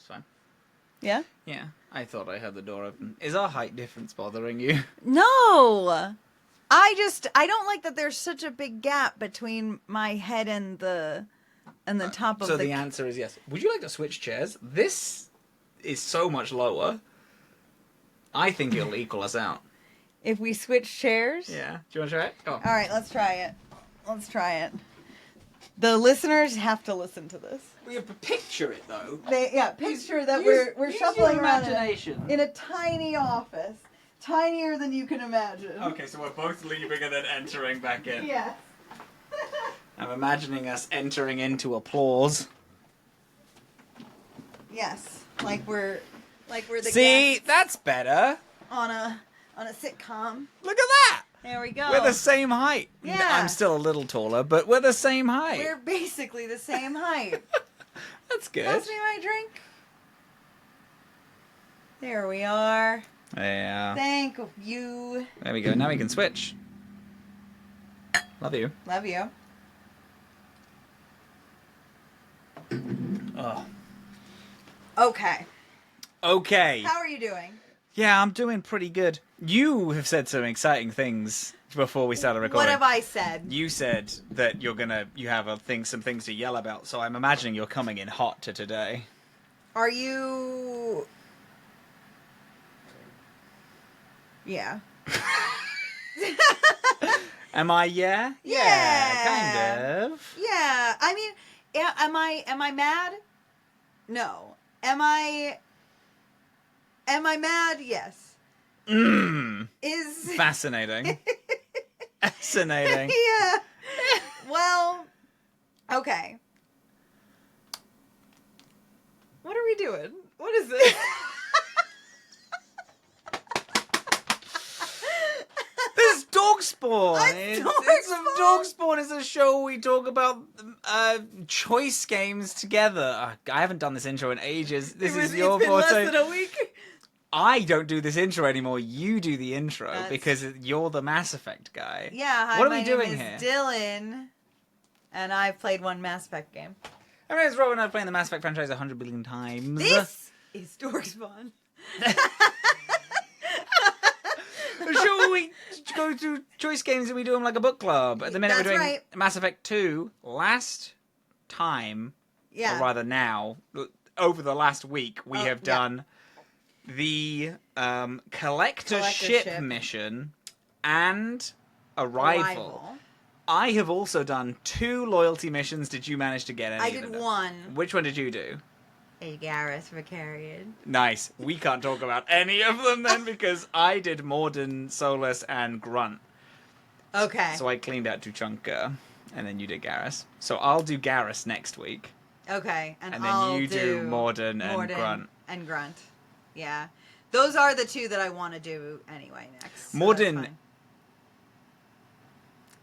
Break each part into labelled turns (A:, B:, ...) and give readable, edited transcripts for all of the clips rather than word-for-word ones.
A: fine.
B: Yeah?
A: Yeah, I thought I heard the door open. Is our height difference bothering you?
B: No! I don't like that there's such a big gap between my head and the top of
A: So
B: the...
A: the answer is yes. Would you like to switch chairs? This is so much lower. I think it'll equal us out.
B: If we switch chairs?
A: Yeah. Do you want to try it? Go on.
B: All right, let's try it. Let's try it. The listeners have to listen to this.
A: We have to picture it, though.
B: Picture that
A: Use
B: we're
A: your
B: shuffling around
A: imagination.
B: in a tiny office. Tinier than you can imagine.
A: Okay, so we're both leaving and then entering back in.
B: Yes.
A: I'm imagining us entering into applause.
B: Yes. Like we're the
A: See,
B: guests
A: that's better.
B: on a sitcom.
A: Look at that.
B: There we go.
A: We're the same height.
B: Yeah.
A: I'm still a little taller, but we're the same height.
B: We're basically the same height.
A: That's good.
B: Pass me my drink. There we are.
A: Yeah.
B: Thank you.
A: There we go. Now we can switch. Love you.
B: Love you.
A: Oh.
B: Okay.
A: Okay.
B: How are you doing?
A: Yeah, I'm doing pretty good. You have said some exciting things before we started recording.
B: What have I said?
A: You said that you have some things to yell about, so I'm imagining you're coming in hot to today.
B: Are you... Yeah.
A: Am I? Yeah?
B: Yeah.
A: Kind of.
B: Yeah. I mean, am I mad? No. Am I mad? Yes. Is
A: Fascinating. Fascinating.
B: Yeah. Well, okay. What are we doing? What is this?
A: This is Dorkspawn.
B: It's
A: Dorkspawn is a show we talk about choice games together. I haven't done this intro in ages. This is your
B: it's been
A: forte.
B: less than a week.
A: I don't do this intro anymore. You do the intro
B: That's...
A: because you're the Mass Effect guy.
B: Yeah. Hi,
A: what are
B: my
A: we doing
B: name
A: here?
B: is Dillin, and I've played one Mass Effect game.
A: My name is Rob, and I've played the Mass Effect franchise 100 billion times.
B: This is Dorkspawn.
A: The show where we go through choice games and we do them like a book club. At the minute,
B: That's
A: we're doing
B: right.
A: Mass Effect 2. Last time,
B: Yeah.
A: or rather now, over the last week, we have done the collector ship mission and Arrival. I have also done 2 loyalty missions. Did you manage to get any?
B: I did one.
A: Which one did you do?
B: A Garrus Vicarian.
A: Nice. We can't talk about any of them then because I did Morden, Solus, and Grunt.
B: Okay.
A: So I cleaned out Tuchanka, and then you did Garrus. So I'll do Garrus next week.
B: Okay. And
A: then
B: I'll
A: you do Morden and Grunt.
B: And Grunt. Yeah. Those are the 2 that I want to do anyway next. So
A: Morden...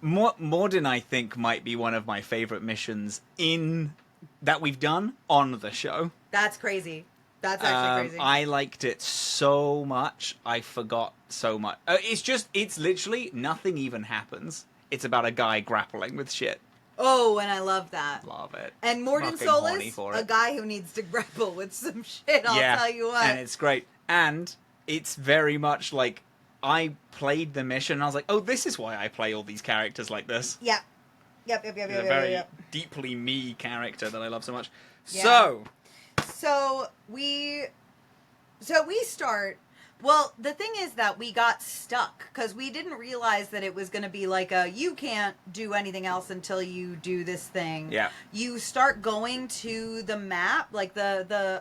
A: Morden, I think, might be one of my favourite missions that we've done on the show.
B: That's crazy. That's actually crazy.
A: I liked it so much. I forgot so much. It's literally nothing even happens. It's about a guy grappling with shit.
B: Oh, and I love that.
A: Love it.
B: And Morden Solus, a guy who needs to grapple with some shit, I'll tell you what.
A: And it's great. And it's very much like, I played the mission and I was like, oh, this is why I play all these characters like this.
B: Yeah. Yep.
A: It's a very deeply me character that I love so much.
B: Yeah. So we start. Well, the thing is that we got stuck because we didn't realize that it was going to be like you can't do anything else until you do this thing.
A: Yeah.
B: You start going to the map, like the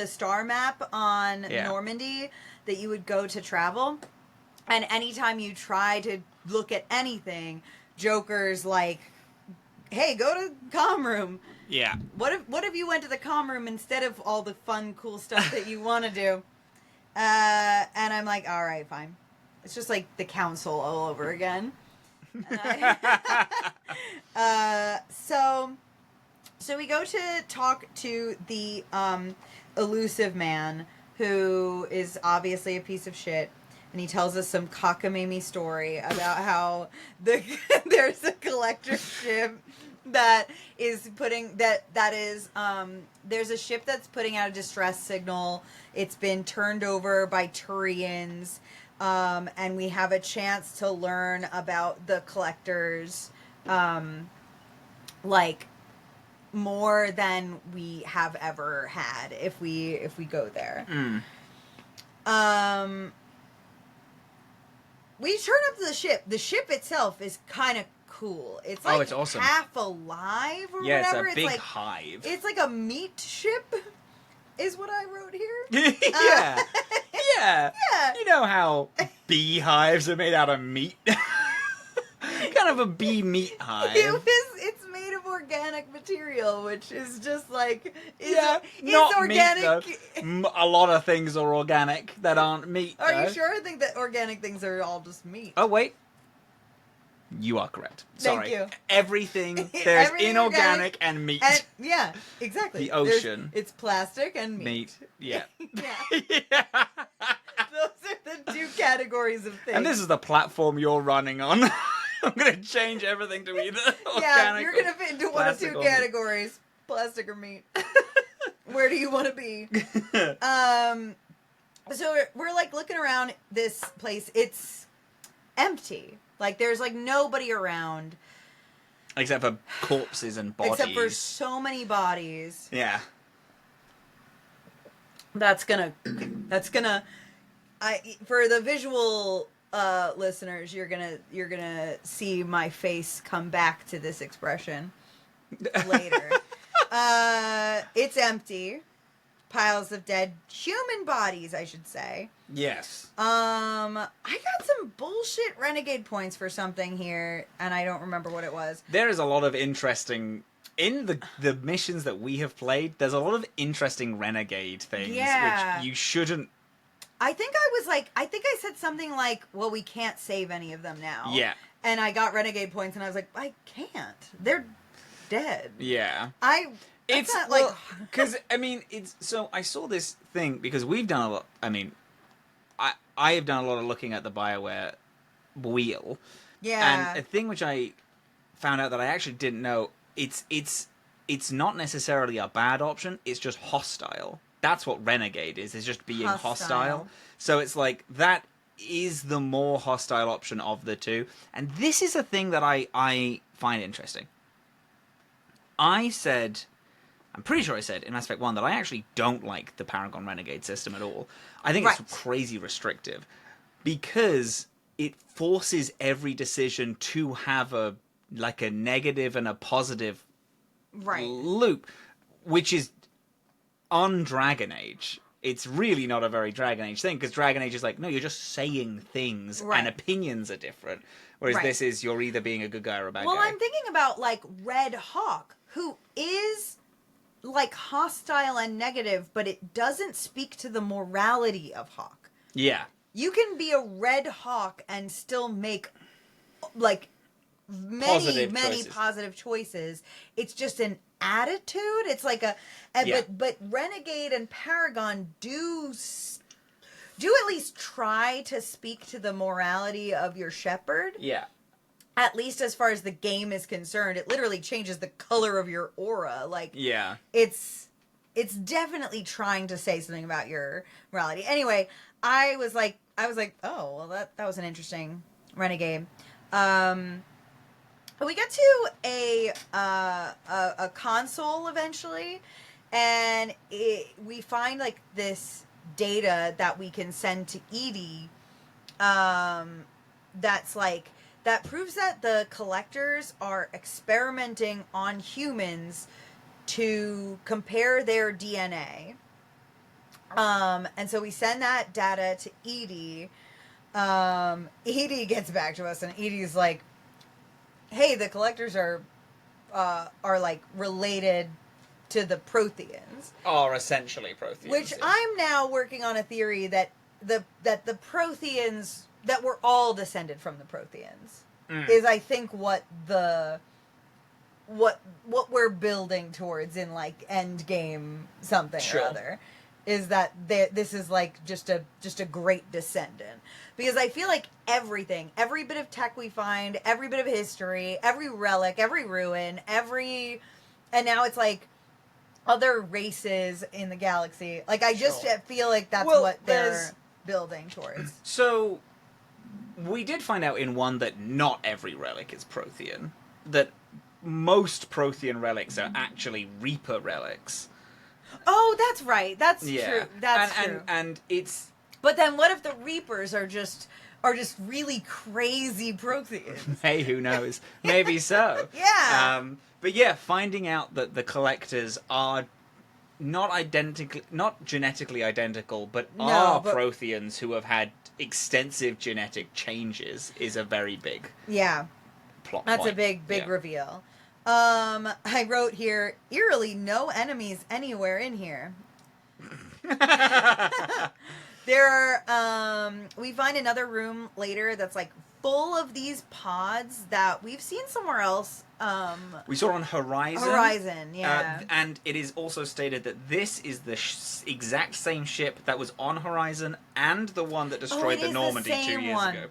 B: star map on Normandy that you would go to travel, and anytime you try to look at anything, Joker's like, hey, go to comm room.
A: Yeah.
B: What if you went to the comm room instead of all the fun, cool stuff that you want to do? And I'm like, all right, fine. It's just like the council all over again. So we go to talk to the Illusive Man, who is obviously a piece of shit. And he tells us some cockamamie story about how there's a collector ship that is putting there's a ship that's putting out a distress signal. It's been turned over by Turians, and we have a chance to learn about the collectors, like more than we have ever had if we go there. We turn up to the ship. The ship itself is kind of cool. It's like
A: it's awesome.
B: Half alive or
A: yeah,
B: whatever.
A: It's a big
B: like,
A: hive.
B: It's like a meat ship, is what I wrote here.
A: Yeah. Yeah. You know how beehives are made out of meat? Kind of a bee meat hive.
B: It's made of organic material, which is just like...
A: not
B: organic.
A: Meat, though. A lot of things are organic that aren't meat,
B: Are
A: though.
B: you sure? I think that organic things are all just meat.
A: Oh, wait. You are correct. Sorry.
B: Thank you.
A: Everything, there's inorganic and meat.
B: And, yeah, exactly.
A: The ocean.
B: It's plastic and meat.
A: Yeah.
B: Yeah. Those are the two categories of things.
A: And this is the platform you're running on. I'm going to change everything to either organic.
B: Yeah, you're going to fit into one of two categories, plastic or meat. Where do you want to be? So we're like looking around this place. It's empty. Like there's like nobody around.
A: Except for corpses and bodies.
B: Except for so many bodies.
A: Yeah.
B: That's gonna for the visual listeners, you're gonna see my face come back to this expression later. It's empty. Piles of dead human bodies, I should say.
A: Yes.
B: I got some bullshit renegade points for something here, and I don't remember what it was.
A: There is a lot of interesting... In the missions that we have played, there's a lot of interesting renegade things, which you shouldn't...
B: I think I said something like, well, we can't save any of them now.
A: Yeah.
B: And I got renegade points, and I was like, I can't. They're dead.
A: Yeah.
B: It's not like...
A: Because, I mean, so I saw this thing, because we've done a lot... I mean, I have done a lot of looking at the BioWare wheel.
B: Yeah.
A: And a thing which I found out that I actually didn't know, it's not necessarily a bad option, it's just hostile. That's what Renegade is just being hostile. So it's like, that is the more hostile option of the two. And this is a thing that I find interesting. I'm pretty sure I said in Mass Effect 1 that I actually don't like the Paragon Renegade system at all. I think it's crazy restrictive because it forces every decision to have a negative and a positive loop, which is on Dragon Age. It's really not a very Dragon Age thing, because Dragon Age is like, no, you're just saying things and opinions are different. Whereas this is, you're either being a good guy or a bad guy.
B: Well, I'm thinking about, like, Red Hawk, who is, like, hostile and negative, but it doesn't speak to the morality of Hawk.
A: Yeah.
B: You can be a Red Hawk and still make, like, many positive choices. It's just an attitude. It's like but Renegade and Paragon do at least try to speak to the morality of your shepherd.
A: Yeah.
B: At least as far as the game is concerned, it literally changes the color of your aura. Like,
A: yeah,
B: it's definitely trying to say something about your morality. Anyway, I was like, oh, well, that was an interesting renegade. But we get to a console eventually, and we find like this data that we can send to Edie. That's like, that proves that the collectors are experimenting on humans to compare their DNA. And so we send that data to Edie. Edie gets back to us, and Edie's like, hey, the collectors are like related to the Protheans.
A: Are essentially Protheans.
B: Which I'm now working on a theory that the Protheans, that we're all descended from the Protheans, is, I think, what we're building towards in, like, end game something or other. is that this is like just a great descendant, because I feel like every bit of tech we find, every bit of history, every relic, every ruin, and now it's like other races in the galaxy. Like I just feel like that's what they're building towards.
A: So we did find out in 1 that not every relic is Prothean. That most Prothean relics are actually Reaper relics.
B: Oh, that's right. That's true. That's true.
A: And it's...
B: But then what if the Reapers are just really crazy Protheans?
A: Hey, who knows? Maybe so.
B: Yeah.
A: But yeah, finding out that the collectors are not genetically identical, but are Protheans who have had extensive genetic changes is a very big plot
B: That's
A: point.
B: a big reveal. I wrote here, eerily, no enemies anywhere in here. There are, we find another room later that's like full of these pods that we've seen somewhere else.
A: We saw on Horizon.
B: Horizon, yeah.
A: And it is also stated that this is the exact same ship that was on Horizon and the one that destroyed the Normandy 2 years ago.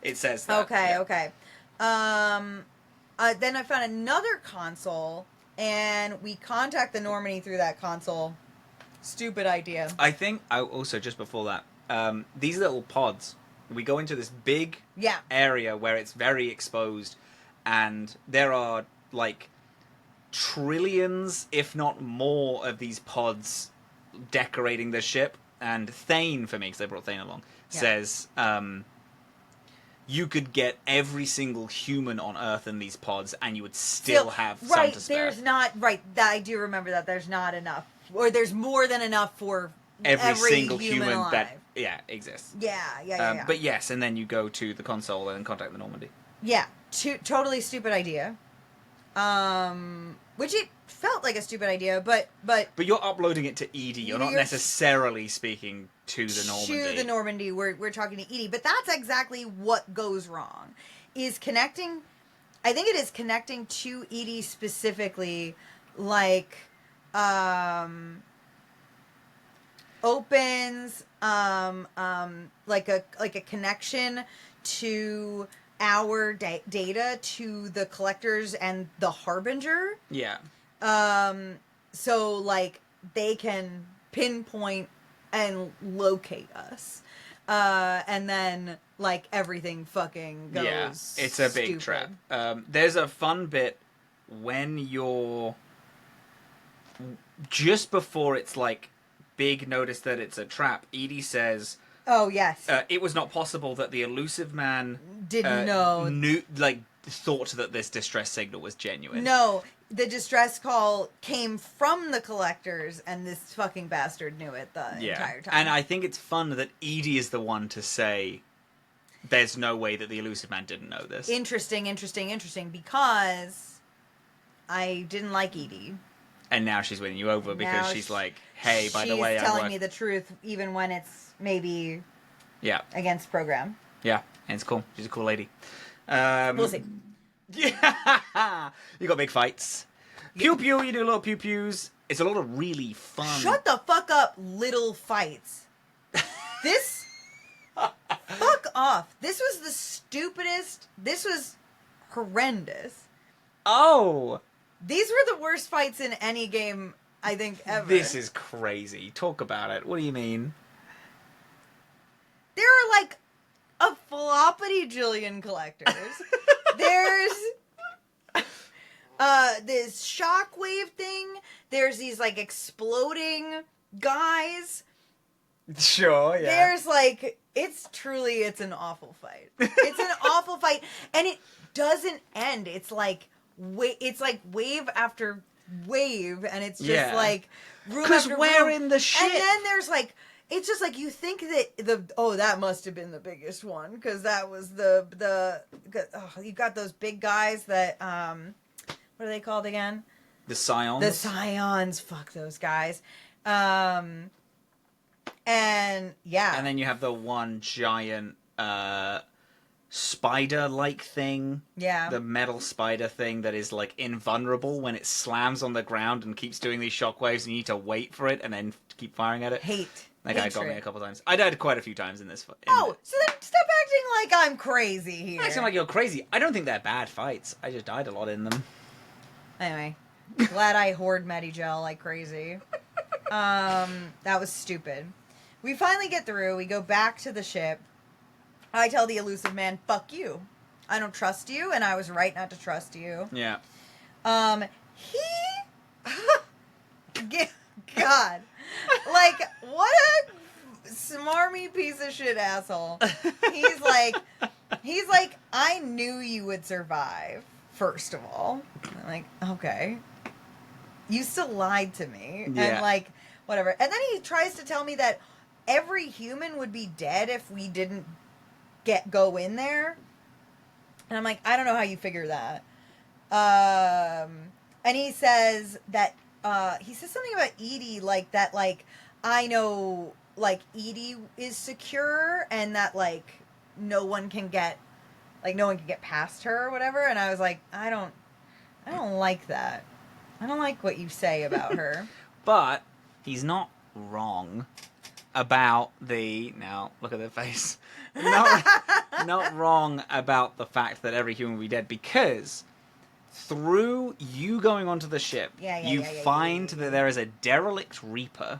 A: It says that.
B: Okay. Then I found another console, and we contact the Normandy through that console. Stupid idea.
A: I think, also, just before that, these little pods, we go into this big area where it's very exposed, and there are, like, trillions, if not more, of these pods decorating the ship. And Thane, for me, because I brought Thane along, says... you could get every single human on Earth in these pods, and you would still have some to spare.
B: There's not... Right, I do remember that. There's not enough. Or there's more than enough for every single human alive.
A: That exists.
B: Yeah.
A: But yes, and then you go to the console and contact the Normandy.
B: Yeah, totally stupid idea. Which it felt like a stupid idea, but
A: you're uploading it to Edie. You're not necessarily speaking to the Normandy.
B: To the Normandy, we're talking to Edie, but that's exactly what goes wrong. Is connecting. I think it is connecting to Edie specifically, like opens like a connection to our data to the collectors and the Harbinger.
A: Yeah.
B: So like they can pinpoint and locate us. And then like everything fucking goes. Yeah,
A: it's a big trap. There's a fun bit when you're just before it's like big notice that it's a trap. Edie says,
B: "Oh yes,
A: it was not possible that the Illusive Man
B: didn't
A: thought that this distress signal was genuine."
B: No, the distress call came from the collectors, and this fucking bastard knew it the entire time.
A: And I think it's fun that Edie is the one to say, "There's no way that the Illusive Man didn't know this."
B: Interesting, because I didn't like Edie.
A: And now she's winning you over because she's like, hey, by the way,
B: she's telling me the truth even when it's maybe against program.
A: Yeah, and it's cool. She's a cool lady.
B: We'll see.
A: Yeah! You got big fights. Pew pew, you do a lot of pew pews. It's a lot of really fun.
B: Shut the fuck up, little fights. This... fuck off. This was the stupidest... This was horrendous.
A: Oh!
B: These were the worst fights in any game, I think, ever.
A: This is crazy. Talk about it. What do you mean?
B: There are, like, a floppity jillion collectors. There's this shockwave thing. There's these, like, exploding guys.
A: Sure, yeah.
B: There's, like, it's an awful fight. It's an awful fight. And it doesn't end. It's like wave after wave, and it's just like room after room.
A: Because we're in the shit.
B: And then there's like, it's just like you think that that must have been the biggest one because that was you got those big guys that what are they called again?
A: The Scions.
B: The Scions. Fuck those guys. And yeah.
A: And then you have the one giant spider-like thing.
B: Yeah.
A: The metal spider thing that is, like, invulnerable when it slams on the ground and keeps doing these shockwaves, and you need to wait for it and then keep firing at it. That guy got me a couple times. I died quite a few times in this.
B: So then stop acting like I'm crazy here.
A: I'm acting like you're crazy. I don't think they're bad fights. I just died a lot in them.
B: Anyway, glad I hoard Medigel like crazy. That was stupid. We finally get through. We go back to the ship. I tell the Illusive Man, fuck you. I don't trust you, and I was right not to trust you.
A: Yeah.
B: God. Like, what a smarmy piece of shit asshole. He's like, I knew you would survive, first of all. I'm like, okay. You still lied to me.
A: Yeah.
B: And, like, whatever. And then he tries to tell me that every human would be dead if we didn't go in there. And I'm like, I don't know how you figure that. And he says that, he says something about Edie, like, that, like, I know, like, Edie is secure and that, like, no one can get past her or whatever. And I was like, I don't like that. I don't like what you say about her.
A: But he's not wrong about now look at their face. Not wrong about the fact that every human will be dead, because through you going onto the ship, you find that there is a derelict Reaper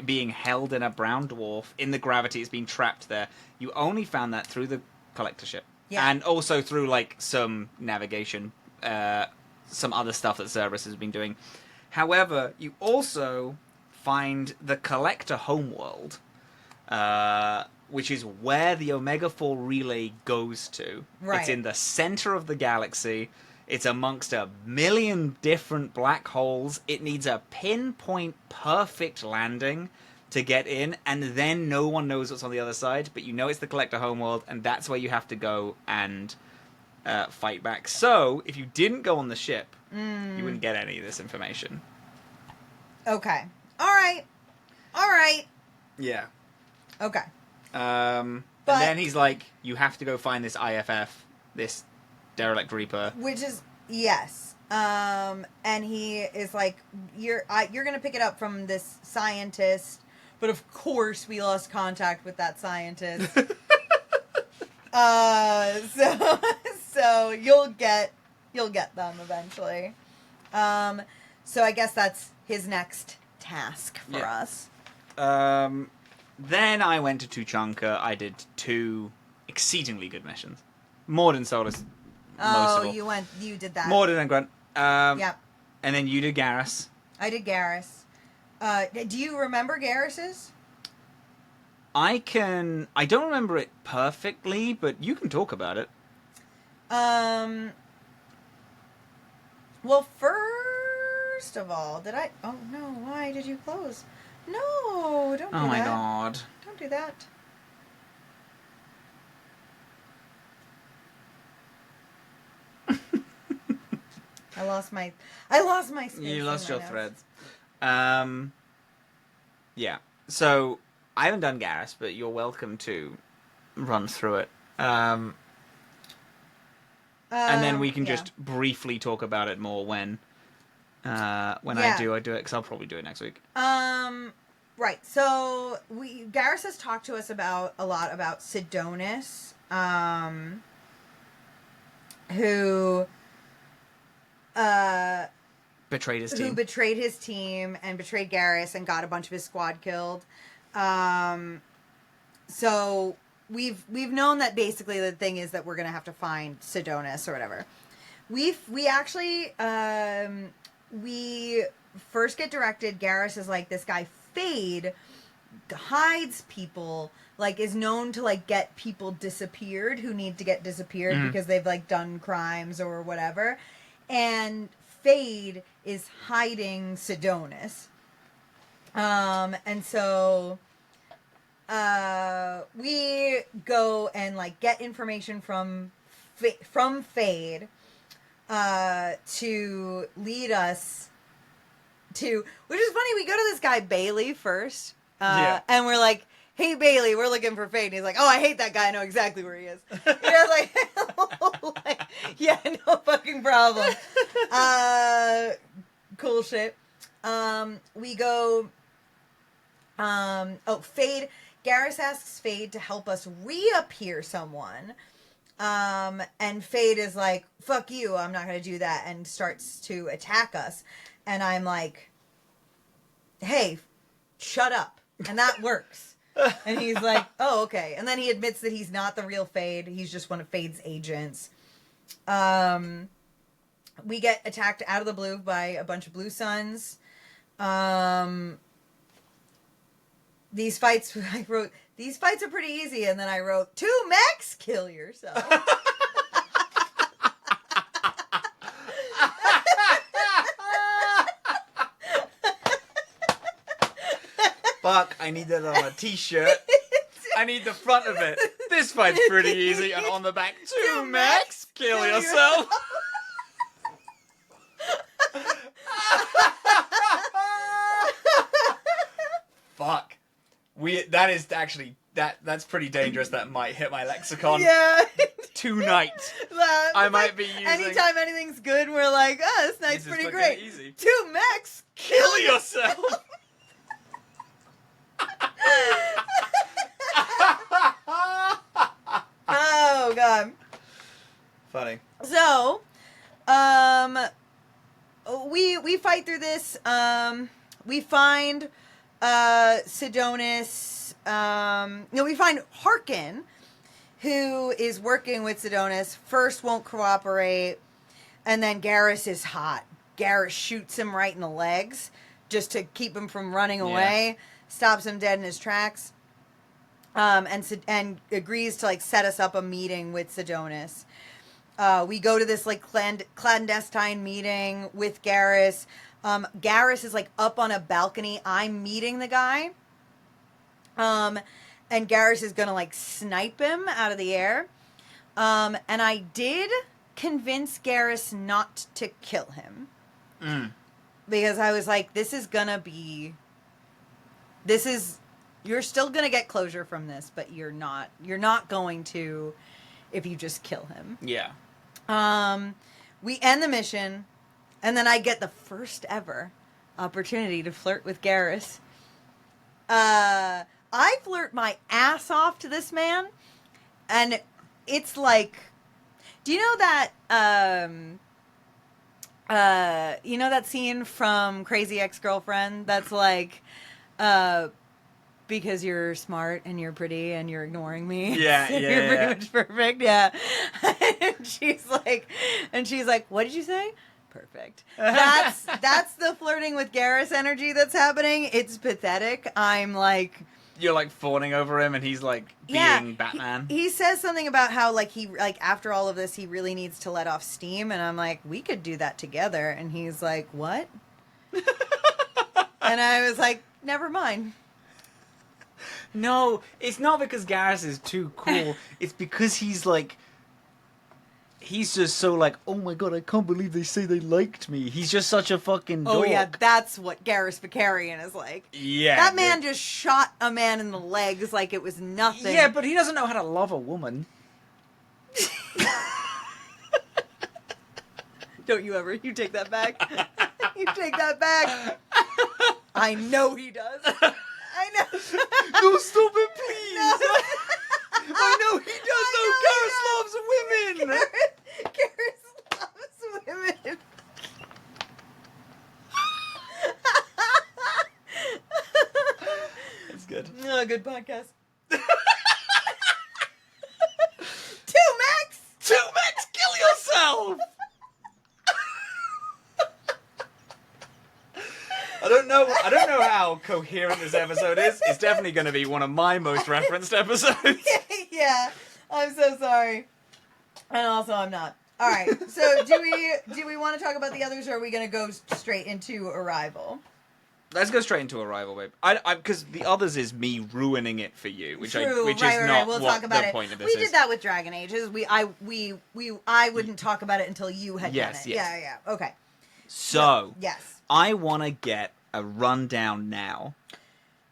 A: being held in a brown dwarf in the gravity. It's being trapped there. You only found that through the collector ship. Yeah. And also through, like, some navigation, some other stuff that Cerberus has been doing. However, you also find the collector homeworld, which is where the Omega-4 relay goes to. Right. It's in the center of the galaxy. It's amongst a million different black holes. It needs a pinpoint perfect landing to get in, and then no one knows what's on the other side, but you know it's the collector homeworld, and that's where you have to go and fight back. So, if you didn't go on the ship, you wouldn't get any of this information.
B: Okay. All right.
A: Yeah.
B: Okay.
A: And then he's like, you have to go find this IFF, this derelict Reaper.
B: Which is, yes. And he is like, you're going to pick it up from this scientist, but of course we lost contact with that scientist. So you'll get them eventually. So I guess that's his next task for us.
A: Then I went to Tuchanka. I did 2 exceedingly good missions. Morden Solus.
B: You did that.
A: Morden and Grunt.
B: Yep.
A: And then you did Garrus.
B: I did Garrus. Do you remember Garrus's?
A: I don't remember it perfectly, but you can talk about it.
B: Well, first of all, oh no, why did you close? No, don't do that.
A: Oh my god.
B: Don't do that. I lost my space.
A: You lost your threads. Yeah. So, I haven't done Garrus, but you're welcome to run through it. And then we can just briefly talk about it more when I do it, because I'll probably do it next week.
B: Right. So Garrus has talked to us a lot about Sidonis, who
A: betrayed his team.
B: Who betrayed his team and betrayed Garrus and got a bunch of his squad killed. So we've known that basically the thing is that we're gonna have to find Sidonis or whatever. We actually we first get directed. Garrus is like, this guy Fade hides people, like is known to like get people disappeared who need to get disappeared because they've like done crimes or whatever, and Fade is hiding Sidonis. And so we go and like get information from Fade to lead us to, which is funny, we go to this guy Bailey first, and we're like, hey, Bailey, we're looking for Fade. And he's like, oh, I hate that guy. I know exactly where he is. Yeah, like, yeah, no fucking problem. Cool shit. We go, Fade. Garrus asks Fade to help us reappear someone. And Fade is like, fuck you, I'm not going to do that, and starts to attack us. And I'm like, hey, shut up. And that works. And he's like, oh, okay. And then he admits that he's not the real Fade. He's just one of Fade's agents. We get attacked out of the blue by a bunch of Blue Suns. These fights, I wrote, these fights are pretty easy. And then I wrote, 2 mechs, kill yourself.
A: Fuck, I need that on a t-shirt. I need the front of it. This fight's pretty easy. And on the back, 2 mechs, kill yourself. Fuck. That is actually, that's pretty dangerous. That might hit my lexicon.
B: Yeah.
A: Tonight. I might be using...
B: Anytime anything's good, we're like, oh, this night's pretty great.
A: Easy.
B: 2 mechs,
A: kill yourself.
B: Oh, God.
A: Funny.
B: So, we fight through this. We find Sidonis. We find Harkin, who is working with Sidonis. First won't cooperate, and then Garrus is hot. Garrus shoots him right in the legs just to keep him from running away. Stops him dead in his tracks. And agrees to like set us up a meeting with Sidonis. We go to this like clandestine meeting with Garrus. Garrus is like up on a balcony. I'm meeting the guy. And Garrus is gonna like snipe him out of the air. And I did convince Garrus not to kill him. Because I was like, you're still going to get closure from this, but you're not going to if you just kill him.
A: Yeah.
B: We end the mission, and then I get the first ever opportunity to flirt with Garrus. I flirt my ass off to this man, and it's like, do you know that, that scene from Crazy Ex-Girlfriend that's like, because you're smart and you're pretty and you're ignoring me.
A: Yeah,
B: you're pretty much perfect. Yeah. and she's like, what did you say? Perfect. That's the flirting with Garrus energy that's happening. It's pathetic. I'm like,
A: you're like fawning over him and he's like being Batman.
B: He says something about how like he like after all of this he really needs to let off steam, and I'm like, we could do that together, and he's like, what? And I was like, never mind.
A: No, it's not because Garrus is too cool. It's because he's like, he's just so like, oh my god, I can't believe they say they liked me. He's just such a fucking dork.
B: Oh yeah, that's what Garrus Vakarian is like.
A: Yeah.
B: That man just shot a man in the legs like it was nothing.
A: Yeah, but he doesn't know how to love a woman.
B: Don't you ever. You take that back. You take that back. I know he does. I know.
A: No, stop it, please.
B: No.
A: I know he does, though. Garrus loves women.
B: Garrus loves women.
A: It's good.
B: Oh, good podcast. 2 mechs!
A: 2 mechs, kill yourself! I don't know how coherent this episode is. It's definitely going to be one of my most referenced episodes.
B: Yeah, I'm so sorry. And also, I'm not. All right. So, do we want to talk about the others, or are we going to go straight into Arrival?
A: Let's go straight into Arrival, babe. Because the others is me ruining it for you, which
B: True,
A: is not
B: we'll
A: what
B: talk about
A: the point of this
B: we
A: is.
B: We did that with Dragon Ages. I wouldn't talk about it until you had done it.
A: Yes.
B: Yeah. Okay.
A: So,
B: yes.
A: I want to get a rundown now,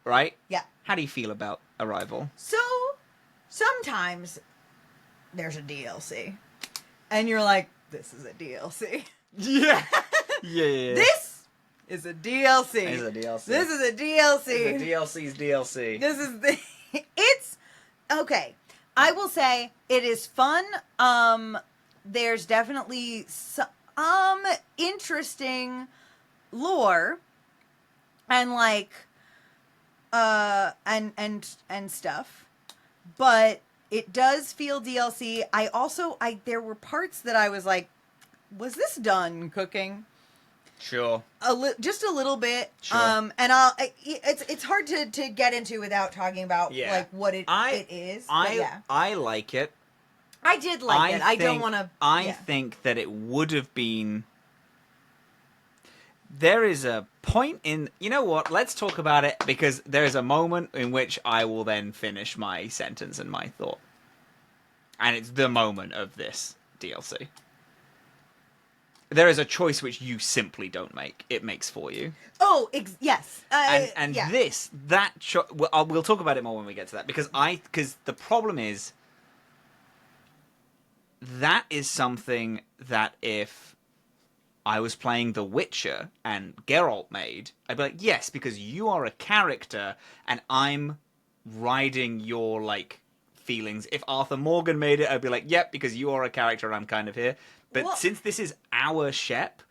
A: right?
B: Yeah.
A: How do you feel about Arrival.
B: So, sometimes there's a DLC. And you're like, this is a DLC.
A: Yeah. Yeah.
B: This is a DLC.
A: This is a DLC.
B: This is a DLC.
A: It's a DLC's DLC.
B: This is the... It's... Okay. I will say, it is fun. There's definitely some interesting lore. And, like... and stuff. But it does feel DLC. There were parts that I was like, was this done cooking?
A: Sure.
B: Just a little bit.
A: Sure.
B: And it's hard to get into without talking about like what it is.
A: I like it.
B: I did like it. I don't want to.
A: I think that it would have been. There is a point in... You know what? Let's talk about it, because there is a moment in which I will then finish my sentence and my thought. And it's the moment of this DLC. There is a choice which you simply don't make. It makes for you.
B: Oh, yes.
A: We'll talk about it more when we get to that. Because the problem is... That is something that if... I was playing The Witcher and Geralt made, I'd be like, yes, because you are a character and I'm riding your, like, feelings. If Arthur Morgan made it, I'd be like, yep, because you are a character and I'm kind of here. But since this is our Shep,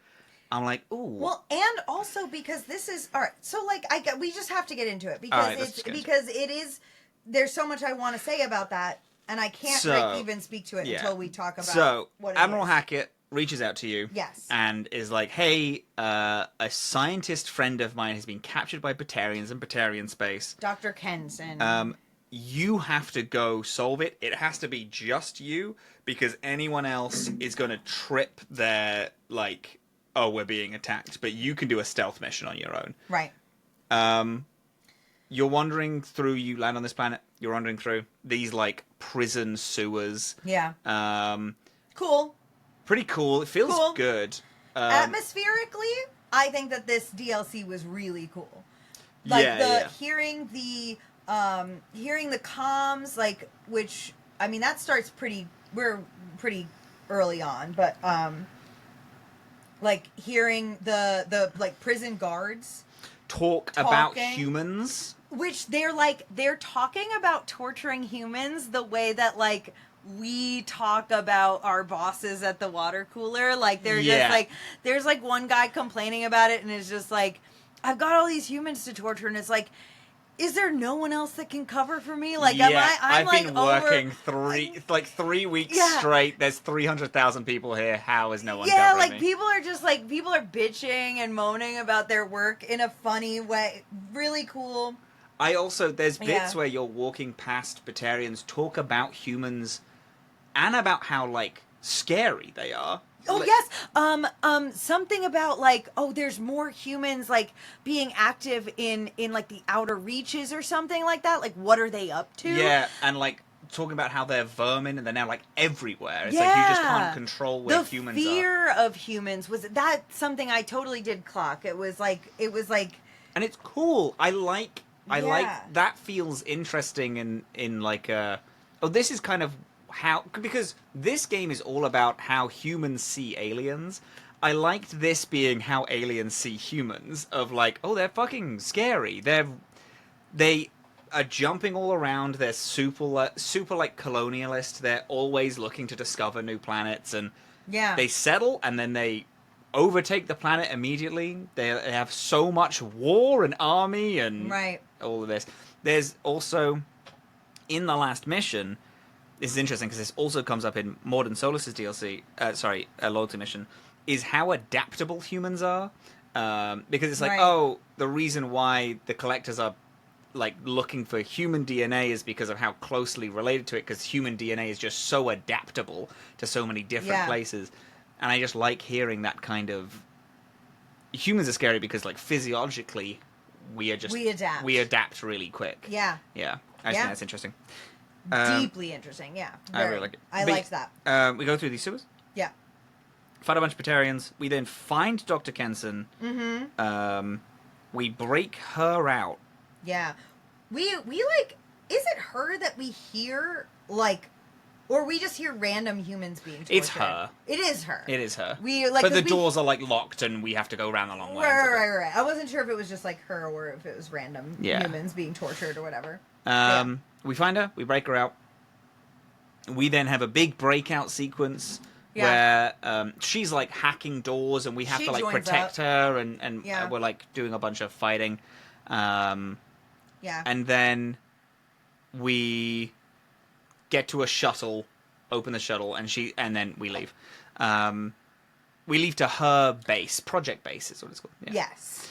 A: I'm like, ooh.
B: Well, and also because this is... All right, so, like, we just have to get into it because it is... There's so much I want to say about that, and I can't even speak to it until we talk about what it
A: Admiral
B: is.
A: Hackett reaches out to you.
B: Yes.
A: And is like, hey, a scientist friend of mine has been captured by Batarians in Batarian space.
B: Dr. Kenson.
A: You have to go solve it. It has to be just you, because anyone else is going to trip their, like, oh, we're being attacked. But you can do a stealth mission on your own.
B: Right.
A: You're wandering through, you land on this planet, you're wandering through these, like, prison sewers.
B: Yeah.
A: Cool. Pretty cool. It feels good.
B: Atmospherically, I think that this DLC was really cool. Like hearing the comms, like, which, I mean, that starts we're pretty early on, but like hearing the like prison guards
A: talking about humans,
B: which they're talking about torturing humans the way that, like, we talk about our bosses at the water cooler. Like, they're just like, there's like one guy complaining about it and it's just like, I've got all these humans to torture, and it's like, is there no one else that can cover for me? Like,
A: I've been working 3 weeks straight. There's 300,000 people here. How is no one covering me?
B: People are just like, people are bitching and moaning about their work in a funny way. Really cool.
A: There's bits where you're walking past Batarians, talk about humans and about how, like, scary they are.
B: Oh, yes. Something about, like, there's more humans, like, being active in like, the outer reaches or something like that. Like, what are they up to?
A: Yeah, and, like, talking about how they're vermin and they're now, like, everywhere. It's like you just can't control where humans are.
B: The fear of humans that's something I totally did clock. It was like...
A: And it's cool. I like that feels interesting in like this is kind of how, because this game is all about how humans see aliens. I liked this being how aliens see humans, of like, they're fucking scary. They are jumping all around. They're super like colonialist. They're always looking to discover new planets, and they settle and then they overtake the planet immediately. They have so much war and army and all of this. There's also, in the last mission, this is interesting because this also comes up in Mord and Solus's DLC, loyalty mission, is how adaptable humans are. Because it's like, the reason why the collectors are, like, looking for human DNA is because of how closely related to it, because human DNA is just so adaptable to so many different places. And I just like hearing that kind of... Humans are scary because, like, physiologically, we adapt. We adapt really quick.
B: Yeah.
A: Yeah. I just think that's interesting.
B: Deeply interesting, yeah.
A: I really like it.
B: I liked that.
A: We go through these sewers.
B: Yeah.
A: Fight a bunch of Batarians. We then find Dr. Kenson. Mm-hmm. We break her out.
B: Yeah. We like... is it her that we hear, like, or we just hear random humans being tortured?
A: It's her.
B: It is her.
A: It is her.
B: But
A: the doors are, like, locked and we have to go around the long way.
B: Right. I wasn't sure if it was just, like, her or if it was random humans being tortured or whatever.
A: We find her. We break her out. We then have a big breakout sequence where she's, like, hacking doors and we have to, like, protect her and we're, like, doing a bunch of fighting. And then we get to a shuttle, open the shuttle, and then we leave. We leave to her base. Project base is what it's called. Yeah.
B: Yes.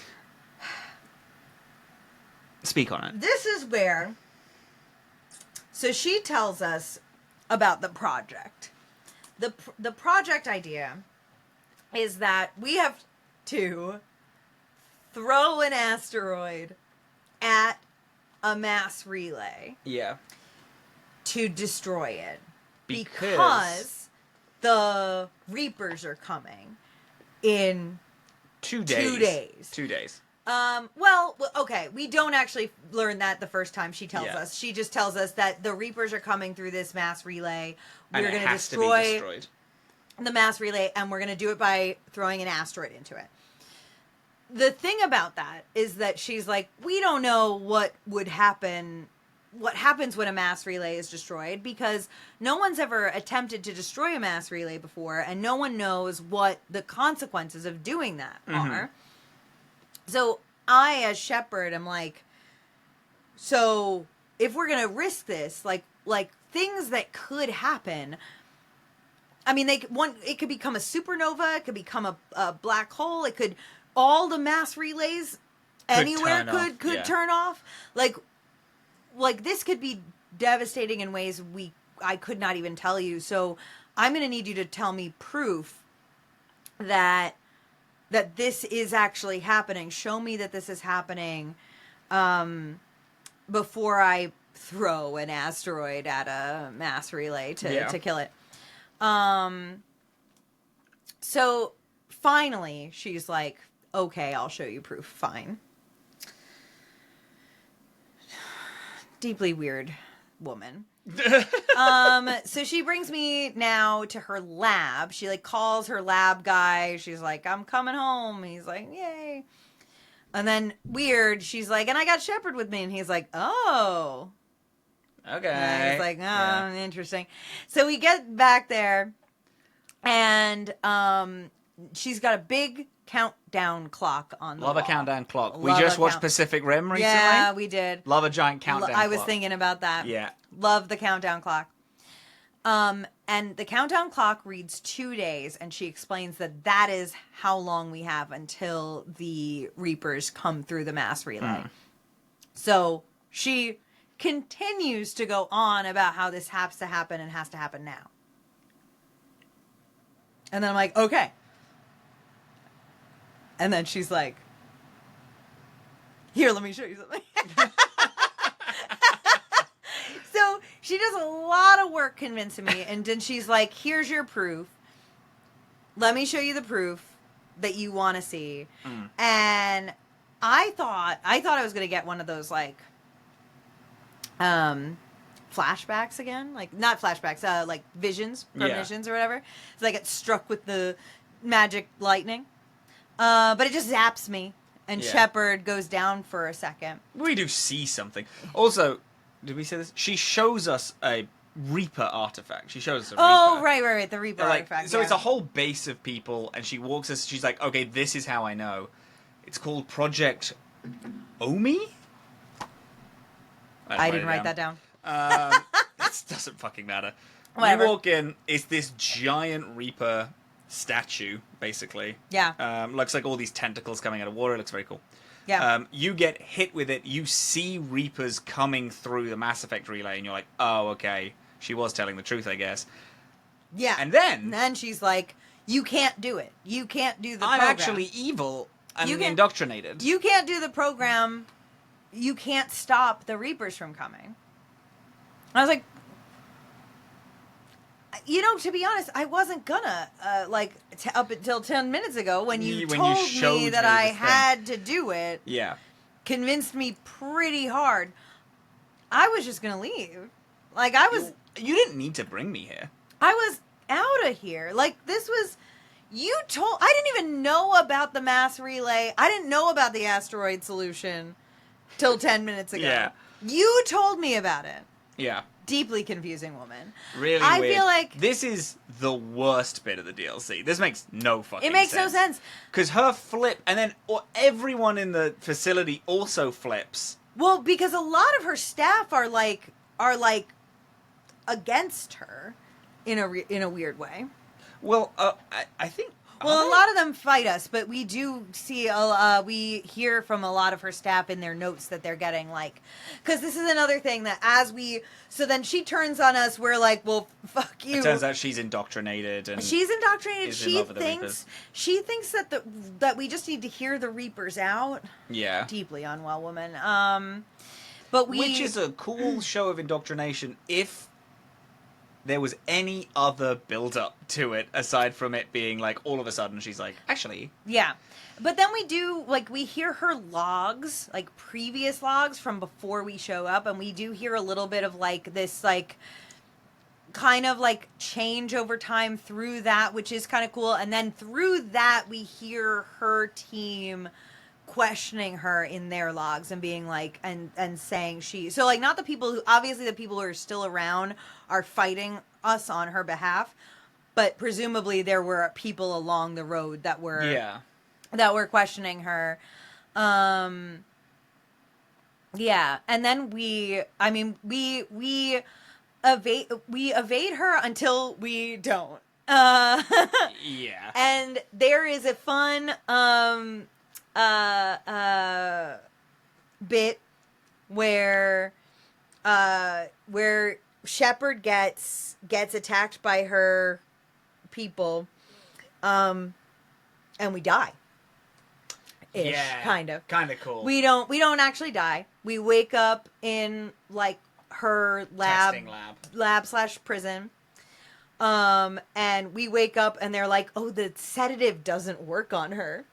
A: Speak on it.
B: This is where... So she tells us about the project. The project idea is that we have to throw an asteroid at a mass relay.
A: Yeah.
B: To destroy it. Because the Reapers are coming in
A: 2 days.
B: 2 days.
A: 2 days.
B: Well, okay, we don't actually learn that the first time she tells us. She just tells us that the Reapers are coming through this mass relay. We're going to destroy the mass relay, and we're going to do it by throwing an asteroid into it. The thing about that is that she's like, we don't know what would happen, what happens when a mass relay is destroyed, because no one's ever attempted to destroy a mass relay before, and no one knows what the consequences of doing that are. So I, as Shepard, am like, so if we're going to risk this, like things that could happen, I mean, it could become a supernova, it could become a black hole, it could, all the mass relays anywhere could turn off. Like this could be devastating in ways I could not even tell you. So I'm going to need you to tell me proof that this is actually happening. Show me that this is happening before I throw an asteroid at a mass relay to kill it. So finally, she's like, okay, I'll show you proof. Fine. Deeply weird woman. So she brings me now to her lab. She like calls her lab guy. She's like, I'm coming home. He's like, yay. And then weird, she's like, and I got Shepard with me. And he's like, oh.
A: Okay.
B: And he's like, interesting. So we get back there and she's got a big countdown clock on the wall.
A: Love a countdown clock. We just watched Pacific Rim recently.
B: Yeah, we did.
A: Love a giant countdown clock.
B: I was thinking about that.
A: Yeah.
B: Love the countdown clock. And the countdown clock reads 2 days, and she explains that is how long we have until the Reapers come through the mass relay. So she continues to go on about how this has to happen and has to happen now. And then I'm like, okay. And then she's like, here, let me show you something. So she does a lot of work convincing me. And then she's like, here's your proof. Let me show you the proof that you want to see. And I thought I was going to get one of those, like, flashbacks again. Like, not flashbacks, like visions, premonitions or whatever. So I get struck with the magic lightning. But it just zaps me, and Shepard goes down for a second.
A: We do see something. Also, did we say this? She shows us a Reaper artifact. She shows us a Reaper.
B: Oh, right, the Reaper artifact.
A: So it's a whole base of people, and she walks us, she's like, okay, this is how I know. It's called Project Omi?
B: I didn't write that down.
A: It doesn't fucking matter.
B: Whatever.
A: You walk in, it's this giant Reaper statue, basically.
B: Yeah.
A: Looks like all these tentacles coming out of water. It looks very cool.
B: Yeah.
A: You get hit with it. You see Reapers coming through the Mass Effect relay, and you're like, oh, okay. She was telling the truth, I guess.
B: Yeah.
A: And then
B: she's like, you can't do it. You can't do the program.
A: I'm actually evil and indoctrinated.
B: You can't do the program. You can't stop the Reapers from coming. I was like, you know, to be honest, I wasn't gonna, up until 10 minutes ago when you told me that I had to do it.
A: Yeah.
B: Convinced me pretty hard. I was just gonna leave. Like, I was...
A: You didn't need to bring me here.
B: I was out of here. Like, this was... I didn't even know about the mass relay. I didn't know about the asteroid solution till 10 minutes ago.
A: Yeah.
B: You told me about it.
A: Yeah.
B: Deeply confusing woman.
A: Really
B: I
A: weird.
B: feel like...
A: This is the worst bit of the DLC. This makes no fucking sense.
B: It makes no sense.
A: Because her flip, and then everyone in the facility also flips.
B: Well, because a lot of her staff are like against her in a weird way.
A: Well, I think...
B: Well, a lot of them fight us, but we do see, we hear from a lot of her staff in their notes that they're getting, like, because this is another thing that so then she turns on us, we're like, well, fuck you.
A: It turns out she's indoctrinated. And
B: she's indoctrinated.
A: She
B: thinks that we just need to hear the Reapers out.
A: Yeah.
B: Deeply unwell woman.
A: Which is a cool show of indoctrination if there was any other build-up to it, aside from it being, like, all of a sudden she's like, actually...
B: Yeah. But then we hear her logs, like, previous logs from before we show up, and we do hear a little bit of, like, this, like, kind of, like, change over time through that, which is kind of cool. And then through that, we hear her team questioning her in their logs and being like, and saying so, like, not the people who are still around are fighting us on her behalf, but presumably there were people along the road that were questioning her. Yeah. And then we evade her until we don't.
A: Yeah.
B: And there is a fun bit where Shepard gets attacked by her people, and we die.
A: Yeah,
B: kind of
A: cool.
B: We don't actually die. We wake up in, like, her lab/prison. And we wake up and they're like, oh, the sedative doesn't work on her.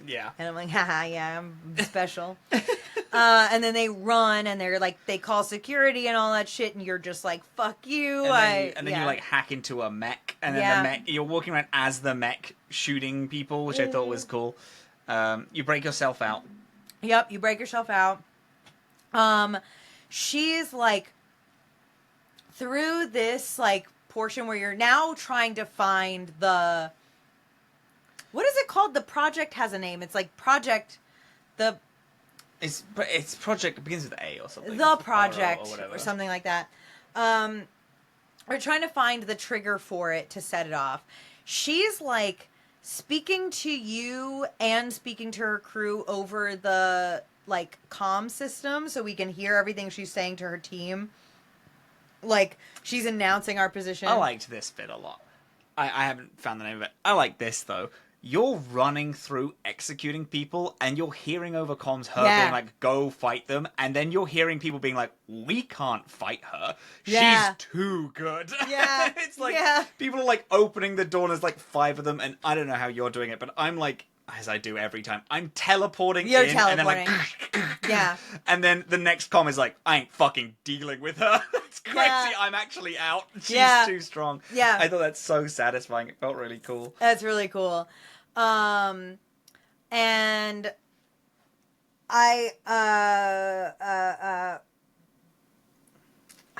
A: Yeah.
B: And I'm like, haha, yeah, I'm special. And then they run and they're like, they call security and all that shit, and you're just like, fuck you.
A: And then you like hack into a mech, and then the mech, you're walking around as the mech shooting people, which I thought was cool. You break yourself out.
B: Yep, you break yourself out. She's like, through this like portion where you're now trying to find what is it called? The project has a name. It's like
A: It's project. It begins with A or something.
B: The project
A: or
B: something like that. We're trying to find the trigger for it to set it off. She's like speaking to you and speaking to her crew over the like comm system, so we can hear everything she's saying to her team. Like, she's announcing our position.
A: I liked this bit a lot. I haven't found the name of it. I like this, though. You're running through executing people, and you're hearing over comms her being like, go fight them, and then you're hearing people being like, we can't fight her.
B: Yeah.
A: She's too good.
B: Yeah.
A: It's like, people are like opening the door, and there's like 5 of them, and I don't know how you're doing it, but I'm like, as I do every time, I'm teleporting
B: You're
A: in,
B: teleporting.
A: and then like,
B: yeah.
A: And then the next comm is like, I ain't fucking dealing with her. It's crazy.
B: Yeah.
A: I'm actually out. She's too strong.
B: Yeah.
A: I thought that's so satisfying. It felt really cool.
B: That's really cool. And I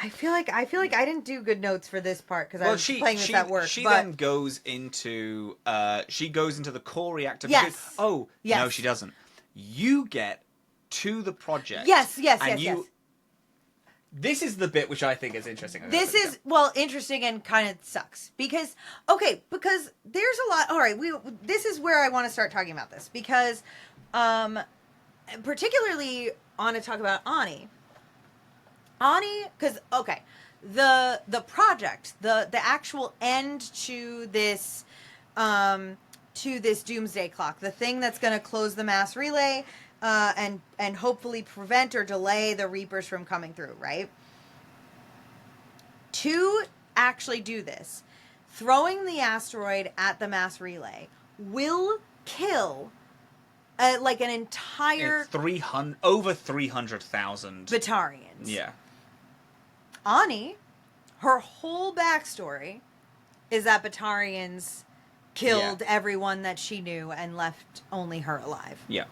B: feel like I didn't do good notes for this part because I was playing this at work.
A: She then goes into the core reactor.
B: Yes.
A: No, she doesn't. You get to the project.
B: Yes.
A: This is the bit which I think is interesting.
B: This is, interesting and kind of sucks. Because there's a lot... All right, this is where I want to start talking about this. Because, particularly, I want to talk about Ani. Ani, because, the project, the actual end to this doomsday clock, the thing that's going to close the mass relay... and hopefully prevent or delay the Reapers from coming through, right? To actually do this, throwing the asteroid at the mass relay will kill like an entire...
A: over 300,000.
B: Batarians.
A: Yeah.
B: Ani, her whole backstory is that Batarians killed everyone that she knew and left only her alive.
A: Yeah.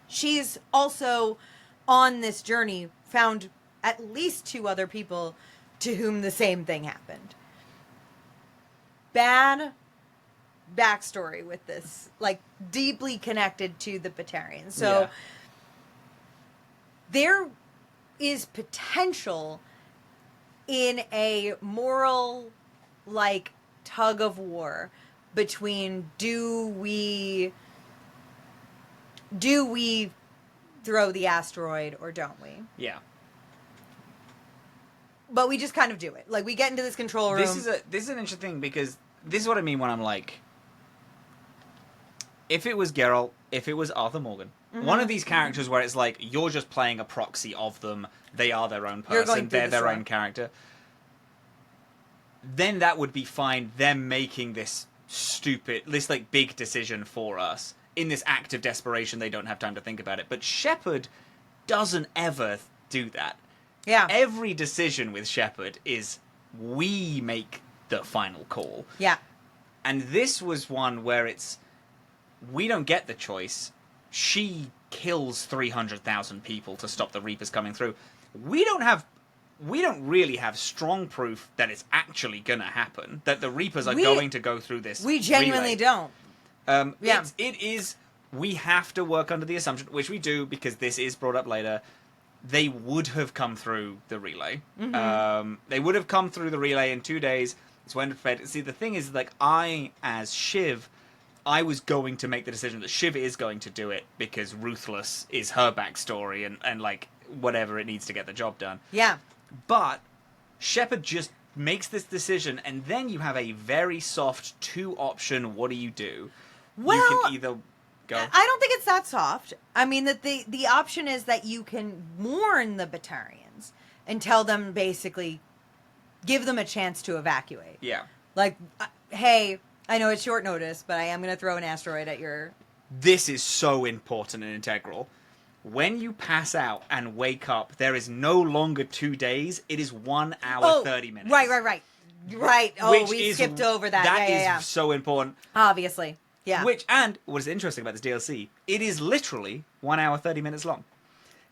B: She's also, on this journey, found at least 2 other people to whom the same thing happened. Bad backstory with this. Like, deeply connected to the Batarians. So, there is potential in a moral, like, tug of war between do we throw the asteroid or don't we?
A: Yeah.
B: But we just kind of do it. Like, we get into this control room.
A: This is an interesting thing because this is what I mean when I'm like, if it was Geralt, if it was Arthur Morgan, one of these characters where it's like, you're just playing a proxy of them, they are their own person, they're their own character, then that would be fine, them making this like, big decision for us. In this act of desperation, they don't have time to think about it. But Shepard doesn't ever do that.
B: Yeah.
A: Every decision with Shepard is, we make the final call.
B: Yeah.
A: And this was one where it's, we don't get the choice. She kills 300,000 people to stop the Reapers coming through. We don't really have strong proof that it's actually going to happen, that the Reapers are going to go through this.
B: We genuinely don't.
A: It is, we have to work under the assumption, which we do because this is brought up later, they would have come through the relay. They would have come through the relay in 2 days. It's when fed. See, the thing is, like, as Shiv, I was going to make the decision that Shiv is going to do it because Ruthless is her backstory and like, whatever it needs to get the job done.
B: Yeah.
A: But Shepard just makes this decision, and then you have a very soft 2-option, what do you do?
B: Well,
A: you can either go...
B: I don't think it's that soft. I mean, that the option is that you can warn the Batarians and tell them, basically, give them a chance to evacuate.
A: Yeah.
B: Like, hey, I know it's short notice, but I am going to throw an asteroid at your...
A: This is so important and integral. When you pass out and wake up, there is no longer 2 days. It is 1 hour, 30 minutes.
B: Right. Oh, we skipped over that.
A: That is so important.
B: Obviously. Yeah.
A: And what is interesting about this DLC, it is literally 1 hour, 30 minutes long.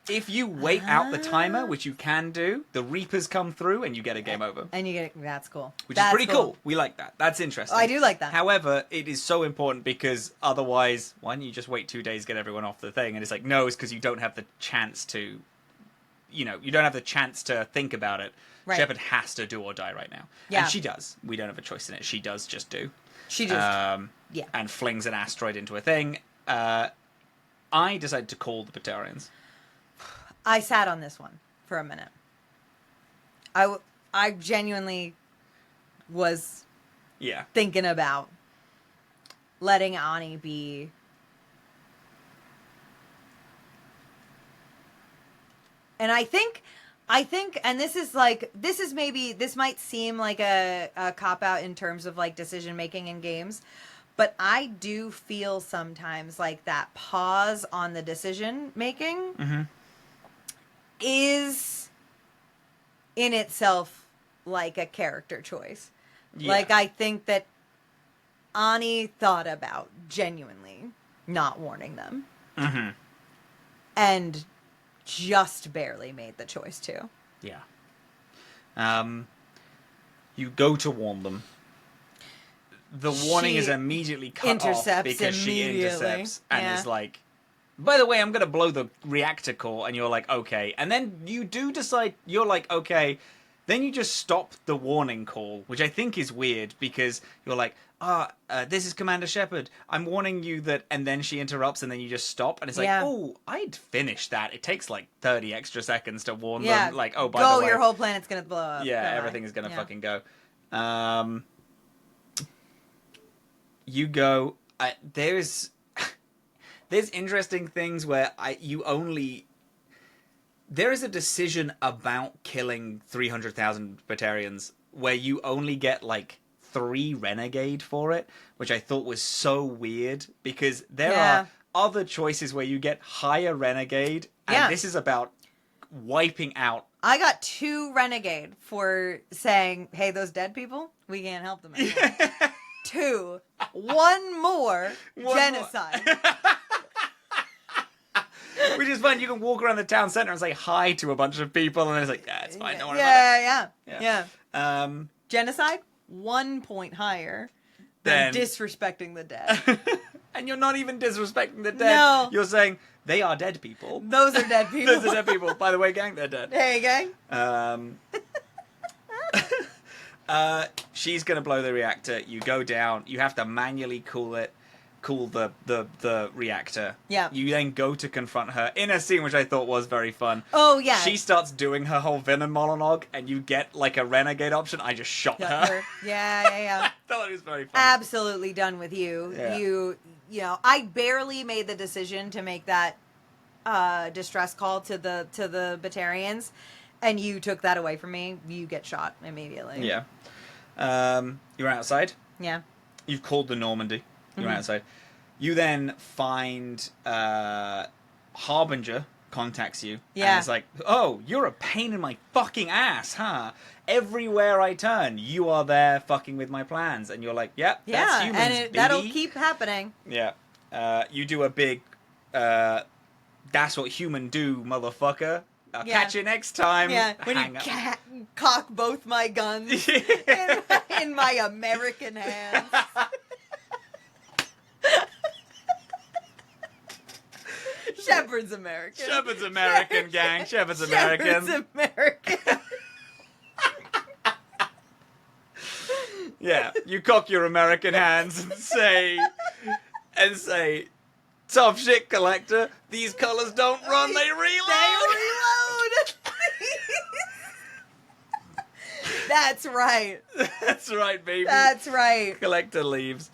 A: If you wait out the timer, which you can do, the Reapers come through and you get a game over.
B: And you get that's cool.
A: Which is pretty cool. We like that. That's interesting.
B: I do like that.
A: However, it is so important because otherwise, why don't you just wait 2 days, get everyone off the thing? And it's like, no, it's because you don't have the chance to, you don't have the chance to think about it. Right. Shepard has to do or die right now. Yeah. And she does. We don't have a choice in it. She does just do.
B: She just,
A: and flings an asteroid into a thing. I decided to call the Batarians.
B: I sat on this one for a minute. I genuinely was thinking about letting Ani be... And I think, and this is this might seem like a cop-out in terms of, like, decision-making in games, but I do feel sometimes like that pause on the decision-making is in itself like a character choice. Yeah. Like, I think that Ani thought about genuinely not warning them. And just barely made the choice to.
A: Yeah. You go to warn them. The warning is immediately cut off because she intercepts and is like, by the way, I'm going to blow the reactor core, and you're like, okay. And then you do decide, you're like, okay. Then you just stop the warning call, which I think is weird, because you're like, this is Commander Shepard. I'm warning you that, and then she interrupts, and then you just stop, and it's like, oh, I'd finished that. It takes like 30 extra seconds to warn them. Like, oh, by the way,
B: your whole planet's going to blow up.
A: Yeah, everything is going to fucking go. You go, there's interesting things where there is a decision about killing 300,000 Batarians where you only get, like, 3 Renegade for it, which I thought was so weird, because there are other choices where you get higher Renegade, and this is about wiping out.
B: I got 2 renegade for saying, hey, those dead people, we can't help them anymore. 2. 1 more, genocide.
A: Which is fun. You can walk around the town center and say hi to a bunch of people, and it's like, yeah, it's fine. Don't worry about it.
B: Yeah. Genocide, 1 point higher than disrespecting the dead.
A: And you're not even disrespecting the dead.
B: No.
A: You're saying, they are dead people.
B: Those are dead people.
A: Those are dead people. By the way, gang, they're dead.
B: Hey, gang.
A: She's going to blow the reactor. You go down. You have to manually cool the reactor.
B: Yeah.
A: You then go to confront her in a scene which I thought was very fun.
B: Oh, yeah.
A: She starts doing her whole villain monologue, and you get like a renegade option. I just shot her.
B: Yeah.
A: I thought it was very fun.
B: Absolutely done with you.
A: Yeah.
B: You know, I barely made the decision to make that distress call to the Batarians, and you took that away from me. You get shot immediately.
A: Yeah. You're outside.
B: Yeah.
A: You've called the Normandy. You're outside. You then find Harbinger contacts you.
B: Yeah.
A: And it's like, oh, you're a pain in my fucking ass, huh? Everywhere I turn, you are there fucking with my plans. And you're like, yep, that's humans,
B: and that'll keep happening.
A: Yeah. You do a big, that's what human do, motherfucker. I'll catch you next time.
B: Yeah, when you cock both my guns in my American hands. Shepard's American.
A: Shepard's American, gang. Shepard's American.
B: Shepard's American.
A: Yeah, you cock your American hands and say, tough shit, Collector. These colors don't run, they reload.
B: They reload. That's right.
A: That's right, baby.
B: That's right.
A: Collector leaves.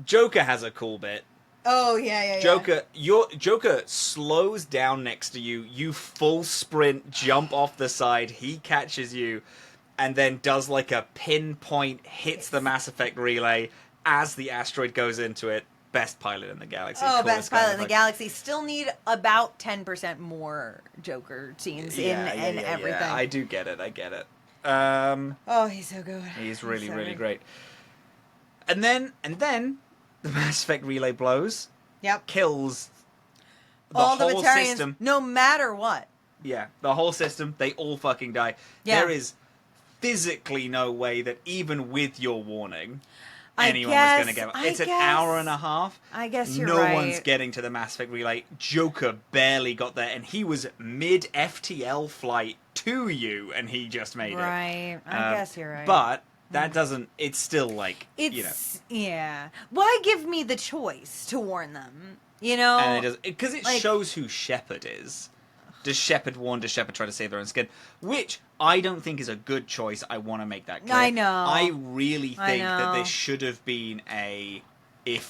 A: Joker has a cool bit.
B: Oh, yeah.
A: Joker slows down next to you. You full sprint, jump off the side. He catches you, and then does like a pinpoint, hits the Mass Effect relay as the asteroid goes into it. Best pilot in the galaxy.
B: Oh, best pilot in the galaxy. Still need about 10% more Joker scenes in everything.
A: Yeah. I do get it. I get it.
B: Oh, he's so good.
A: He's really, really great. And then the Mass Effect relay blows.
B: Yep.
A: Kills
B: all the
A: whole
B: Batarians,
A: system.
B: no matter what.
A: Yeah, the whole system. They all fucking die.
B: Yeah.
A: There is physically no way that even with your warning, anyone was going to get it. It's an hour and a half.
B: I guess you're right.
A: No one's getting to the Mass Effect relay. Joker barely got there, and he was mid FTL flight to you, and he just made it.
B: Right. I guess you're right.
A: But that doesn't. It's still like
B: yeah. Why give me the choice to warn them? You know,
A: and it does because it shows who Shepard is. Does Shepard warn? Does Shepard try to save their own skin? Which I don't think is a good choice. I want to make that clear.
B: I know.
A: I really think that there should have been a there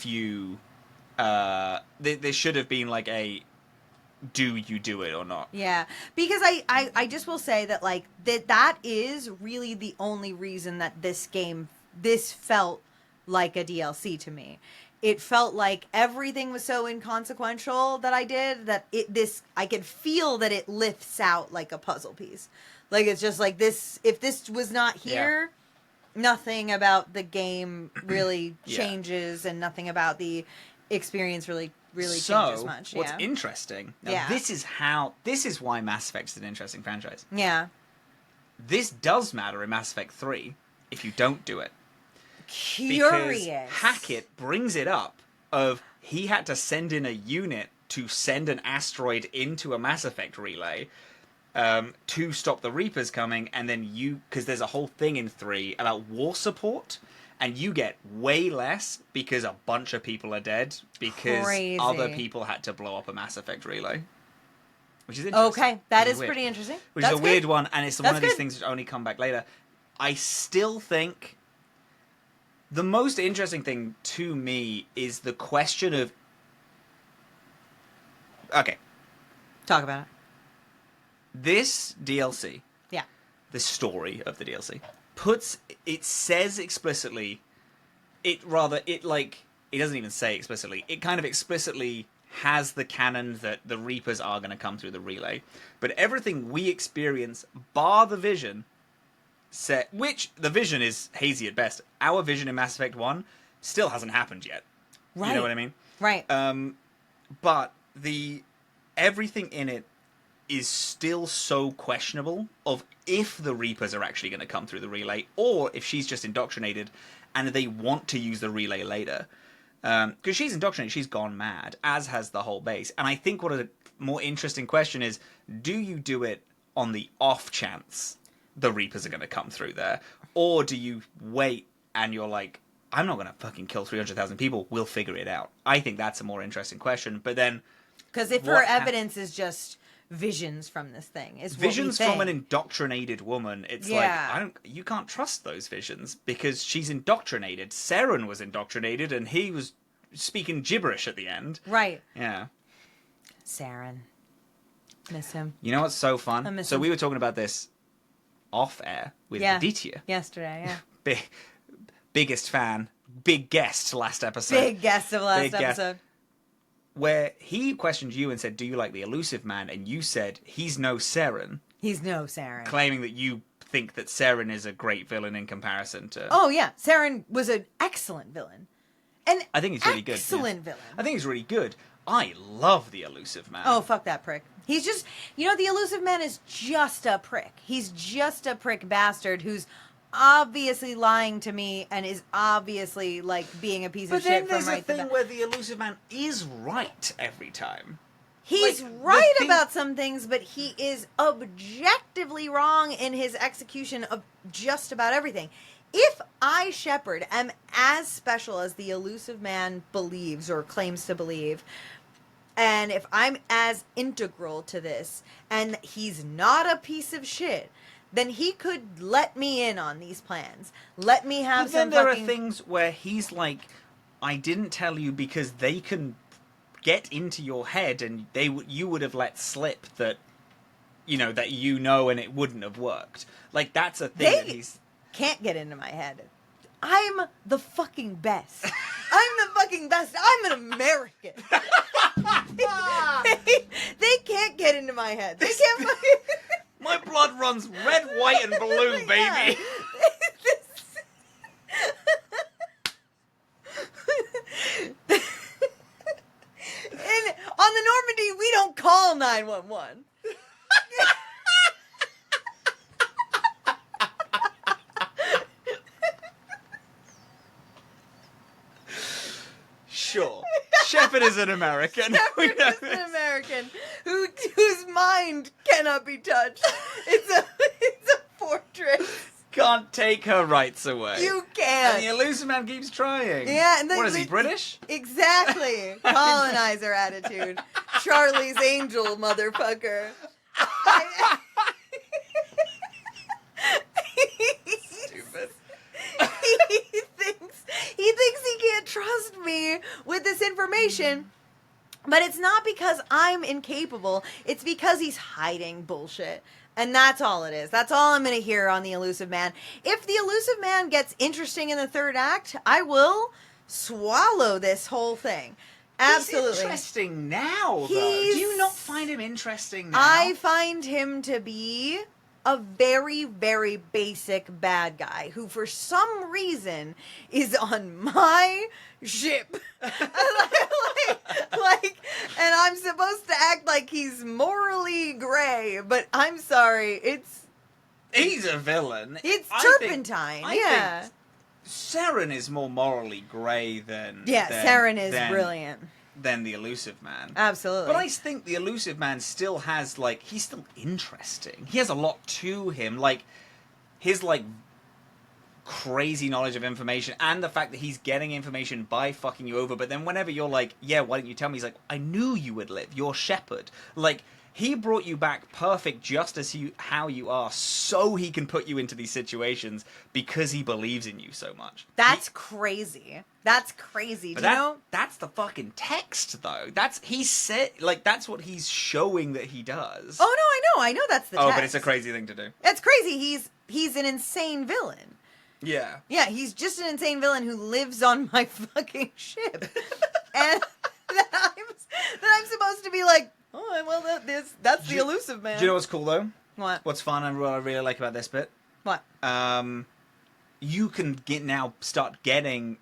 A: should have been like a do you do it or not?
B: Yeah, because I just will say that like that is really the only reason that this felt like a DLC to me. It felt like everything was so inconsequential that I did that I could feel that it lifts out like a puzzle piece. Like it's just like this. If this was not here, nothing about the game really changes, and nothing about the experience really changes much.
A: What's interesting? Now, this is why Mass Effect's an interesting franchise.
B: Yeah.
A: This does matter in Mass Effect 3 if you don't do it.
B: Curious.
A: Because Hackett brings it up of he had to send in a unit to send an asteroid into a Mass Effect relay to stop the Reapers coming, and then because there's a whole thing in 3 about war support, and you get way less because a bunch of people are dead because other people had to blow up a Mass Effect relay. Which is interesting.
B: Okay, that is pretty interesting.
A: Which is a weird one, and it's one of these things that only come back later. I still think the most interesting thing to me is the question of... Okay.
B: Talk about it.
A: This DLC, the story of the DLC, it says explicitly, it doesn't even say explicitly, it kind of explicitly has the canon that the Reapers are going to come through the relay. But everything we experience, bar the vision, which the vision is hazy at best. Our vision in Mass Effect 1 still hasn't happened yet. Right. You know what I mean?
B: Right.
A: But everything in it is still so questionable of if the Reapers are actually going to come through the relay, or if she's just indoctrinated and they want to use the relay later. Because she's indoctrinated, she's gone mad, as has the whole base. And I think what a more interesting question is, do you do it on the off chance the Reapers are going to come through there? Or do you wait and you're like, I'm not going to fucking kill 300,000 people, we'll figure it out? I think that's a more interesting question. But then...
B: Because if her evidence is just visions from this thing, is
A: visions from an indoctrinated woman, it's like, you can't trust those visions because she's indoctrinated. Saren was indoctrinated and he was speaking gibberish at the end.
B: Right.
A: Yeah.
B: Saren. Miss him.
A: You know what's so fun?
B: I miss
A: him.
B: We
A: were talking about this off air with Aditya.
B: Yesterday, yeah.
A: Biggest fan, big guest last episode.
B: Big guest of last episode.
A: Where he questioned you and said, do you like the Illusive Man? And you said, he's no Saren.
B: He's no Saren.
A: Claiming that you think that Saren is a great villain in comparison to...
B: Oh, yeah. Saren was an excellent villain.
A: I think he's really good.
B: Excellent villain.
A: I think he's really good. I love the Illusive Man.
B: Oh, fuck that prick. He's just... the Illusive Man is just a prick. He's just a prick bastard who's obviously lying to me and is obviously being a piece of shit.
A: But then there's a thing where the Illusive Man is right every time.
B: He's right about some things, but he is objectively wrong in his execution of just about everything. If I, Shepard, am as special as the Illusive Man believes or claims to believe, and if I'm as integral to this, and he's not a piece of shit, then he could let me in on these plans. Let me have some.
A: But then there are things where he's like, I didn't tell you because they can get into your head and you would have let slip that, and it wouldn't have worked. Like, that's a thing that he's...
B: can't get into my head. I'm the fucking best. I'm the fucking best. I'm an American. they can't get into my head. They can't...
A: My blood runs red, white, and blue, baby.
B: And on the Normandy, we don't call 911.
A: Sure. Shepard is an American.
B: Shepard is an American whose mind cannot be touched. It's a fortress.
A: Can't take her rights away.
B: You can't.
A: And the Illusive Man keeps trying.
B: Yeah. And
A: what is he, British?
B: Exactly. Colonizer attitude. Charlie's Angel, motherfucker.
A: Stupid.
B: He thinks he can't trust me with this information, but it's not because I'm incapable. It's because he's hiding bullshit. And that's all it is. That's all I'm going to hear on the Illusive Man. If the Illusive Man gets interesting in the third act, I will swallow this whole thing. Absolutely.
A: He's interesting now, though. Do you not find him interesting now?
B: I find him to be a very, very basic bad guy who, for some reason, is on my ship. And I'm supposed to act like he's morally gray, but I'm sorry,
A: he's a villain.
B: It's Turpentine,
A: I think Saren is more morally gray than...
B: Yeah, Saren is brilliant.
A: Than the Illusive Man.
B: Absolutely.
A: But I think the Illusive Man still has, he's still interesting. He has a lot to him. His, crazy knowledge of information and the fact that he's getting information by fucking you over. But then whenever you're like, yeah, why didn't you tell me? He's like, I knew you would live. You're Shepard. He brought you back perfect just as how you are so he can put you into these situations because he believes in you so much.
B: That's crazy. That's crazy. Do you know?
A: That's the fucking text, though. That's what he's showing that he does.
B: Oh, no, I know that's the text.
A: Oh, but it's a crazy thing to do.
B: It's crazy. He's an insane villain.
A: Yeah.
B: Yeah, he's just an insane villain who lives on my fucking ship. And I'm supposed to be like, oh, well, that's the Illusive Man.
A: Do you know what's cool, though?
B: What?
A: What's fun and what I really like about this bit?
B: What?
A: You can start getting...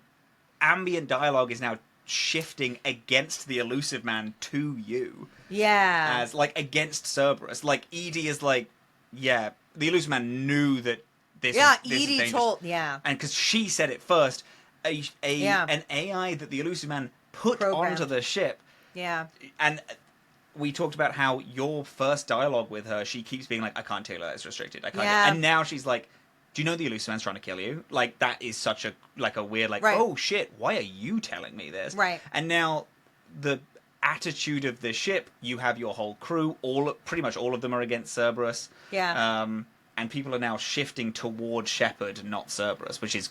A: Ambient dialogue is now shifting against the Illusive Man to you.
B: Yeah.
A: As, like, against Cerberus. Like, Edie is like, yeah, the Illusive Man knew that this
B: Edie
A: is
B: told... Yeah.
A: And because she said it first, an AI that the Illusive Man put onto the ship.
B: Yeah.
A: And we talked about how your first dialogue with her, she keeps being like, I can't tell you that it's restricted. I can't.
B: Yeah.
A: And now she's like, do you know the Illusive Man's trying to kill you? Like, that is such a weird, like,
B: right.
A: oh shit, why are you telling me this?
B: Right.
A: And now the attitude of the ship, you have your whole crew, pretty much all of them are against Cerberus.
B: Yeah.
A: And people are now shifting towards Shepard, not Cerberus, which is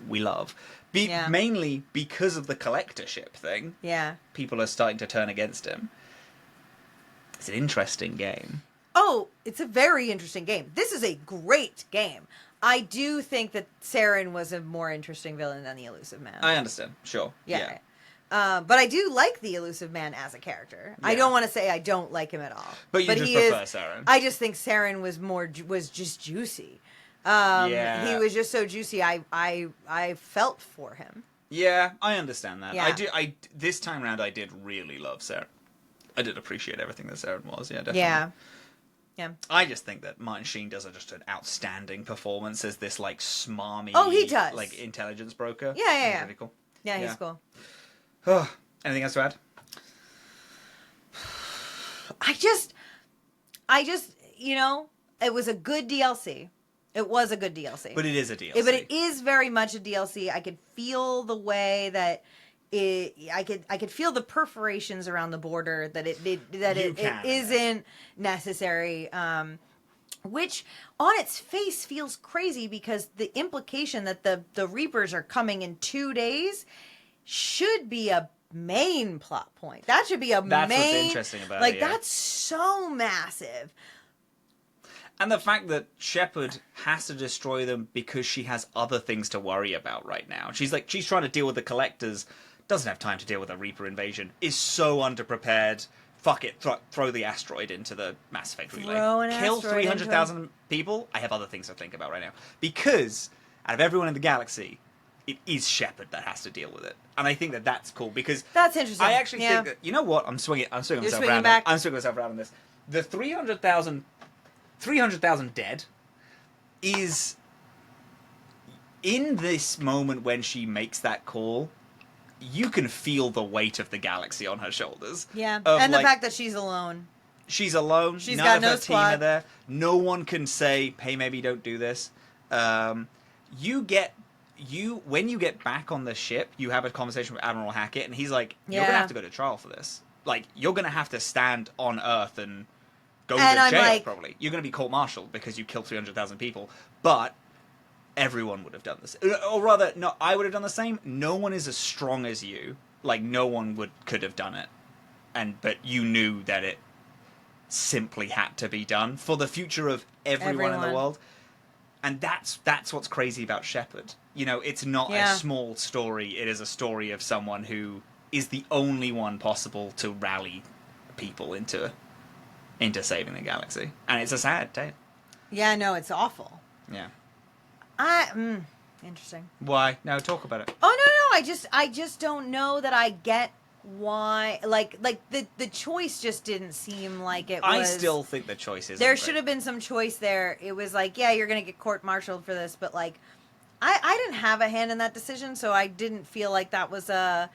A: we love. Mainly because of the collectorship thing.
B: Yeah.
A: People are starting to turn against him. It's an interesting game.
B: Oh, it's a very interesting game. This is a great game. I do think that Saren was a more interesting villain than the Illusive Man.
A: I understand. Sure. Yeah.
B: But I do like the Illusive Man as a character. Yeah. I don't want to say I don't like him at all.
A: But you just prefer Saren.
B: I just think Saren was just juicy. He was just so juicy. I felt for him.
A: Yeah, I understand that.
B: Yeah.
A: This time around, I did really love Saren. I did appreciate everything that Saren was. Yeah, definitely.
B: Yeah.
A: I just think that Martin Sheen does just an outstanding performance as this like smarmy,
B: he does.
A: like intelligence broker.
B: Yeah.
A: Really cool.
B: Yeah, he's cool.
A: Anything else to add?
B: I just, it was a good DLC. It was a good DLC.
A: But it is a DLC.
B: But it is very much a DLC. I could feel the way that I could feel the perforations around the border that it isn't necessary. Which on its face feels crazy because the implication that the Reapers are coming in 2 days should be a main plot point. That should be
A: That's what's interesting about it.
B: That's so massive.
A: And the fact that Shepard has to destroy them because she has other things to worry about right now. She's trying to deal with the Collectors, doesn't have time to deal with a Reaper invasion, is so underprepared. Fuck it, throw the asteroid into the Mass Effect relay. Kill 300,000 people? I have other things to think about right now. Because, out of everyone in the galaxy, it is Shepard that has to deal with it. And I think that that's cool, because...
B: That's interesting.
A: I actually think that... You know what? I'm swinging myself around.
B: Back?
A: I'm swinging myself around on this. The 300,000 dead is... In this moment when she makes that call... You can feel the weight of the galaxy on her shoulders.
B: Yeah, and the fact that she's alone.
A: She's alone.
B: She's
A: None
B: got
A: of
B: no
A: her
B: squad.
A: team are there. No one can say, "Hey, maybe don't do this." When you get back on the ship, you have a conversation with Admiral Hackett, and he's like, "You're gonna have to go to trial for this. Like, you're gonna have to stand on Earth and go to jail. Probably, you're gonna be court-martialed because you killed 300,000 people." But everyone would have done this. Or rather, no, I would have done the same. No one is as strong as you. Like, no one could have done it. But you knew that it simply had to be done for the future of everyone in the world. And that's what's crazy about Shepard. You know, it's not a small story. It is a story of someone who is the only one possible to rally people into saving the galaxy. And it's a sad tale.
B: Yeah, no, it's awful.
A: Yeah.
B: Interesting.
A: Why? No, talk about it.
B: Oh, no, I just don't know that I get why, like the choice just didn't seem like it was.
A: I still think the choice is.
B: There should have been some choice there. It was like, yeah, you're going to get court-martialed for this, but like, I didn't have a hand in that decision, so I didn't feel like that was a...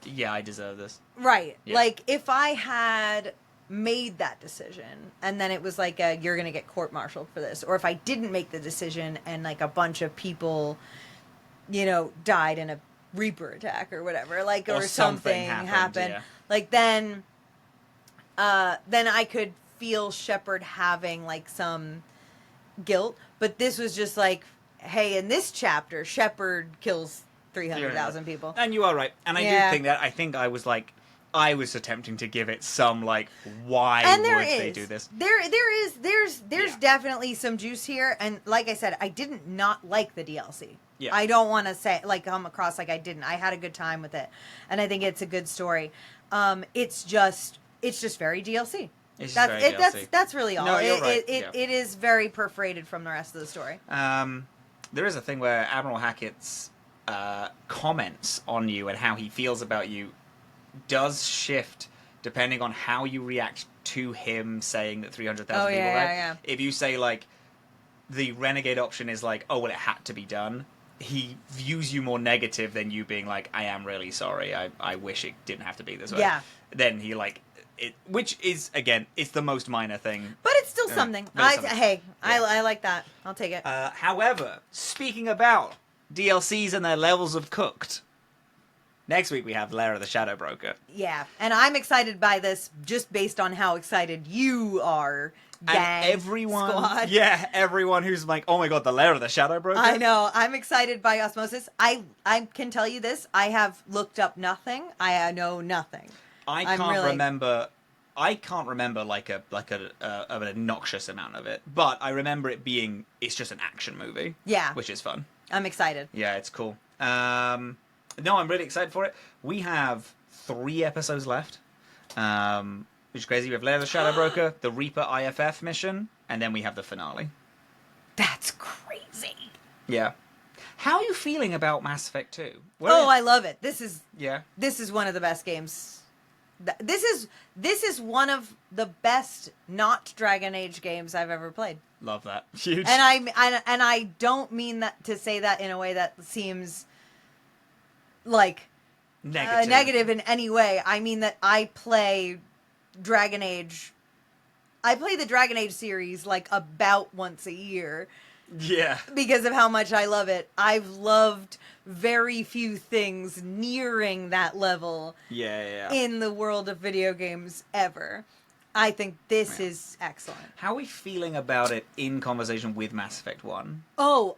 A: Yeah, I deserve this.
B: Right.
A: Yeah.
B: Like, if I had made that decision and then it was like you're gonna get court-martialed for this, or if I didn't make the decision and like a bunch of people died in a Reaper attack or whatever, like, or something happened
A: yeah.
B: Like then I could feel Shepard having like some guilt, but this was just like, hey, in this chapter Shepard kills 300,000 people,
A: and you are right, and I do think that I was attempting to give it some, like, why would they do this?
B: There's definitely some juice here, and like I said, I didn't not like the DLC.
A: Yeah.
B: I don't want to say, like, come across like I didn't. I had a good time with it, and I think it's a good story. It's just very DLC.
A: It's just very DLC.
B: That's really all.
A: No, you're right.
B: It is very perforated from the rest of the story.
A: There is a thing where Admiral Hackett's comments on you and how he feels about you does shift depending on how you react to him saying that 300,000 people died.
B: Yeah.
A: If you say, like, the renegade option is like, oh, well, it had to be done, he views you more negative than you being like, I am really sorry, I wish it didn't have to be this way.
B: Yeah.
A: Then he, like, which is, again, it's the most minor thing.
B: But it's still something. I like that. I'll take it.
A: However, speaking about DLCs and their levels of cooked, next week we have Lair of the Shadow Broker.
B: Yeah, and I'm excited by this just based on how excited you are, gang,
A: and everyone,
B: squad.
A: Yeah, everyone who's like, oh my god, the Lair of the Shadow Broker.
B: I know. I'm excited by osmosis. I can tell you this. I have looked up nothing. I know nothing.
A: I can't remember like an obnoxious amount of it, but I remember it being, it's just an action movie.
B: Yeah.
A: Which is fun.
B: I'm excited.
A: Yeah, it's cool. No, I'm really excited for it. We have 3 episodes left, which is crazy. We have Lair of the Shadow Broker, the Reaper IFF mission, and then we have the finale.
B: That's crazy.
A: Yeah. How are you feeling about Mass Effect 2?
B: I love it. This is one of the best games. This is one of the best not Dragon Age games I've ever played.
A: Love that. Huge.
B: And I don't mean that to say that in a way that seems like negative in any way. I mean that I play Dragon Age. I play the Dragon Age series like about once a year.
A: Yeah.
B: Because of how much I love it. I've loved very few things nearing that level in the world of video games ever. I think this is excellent.
A: How are we feeling about it in conversation with Mass Effect 1?
B: Oh,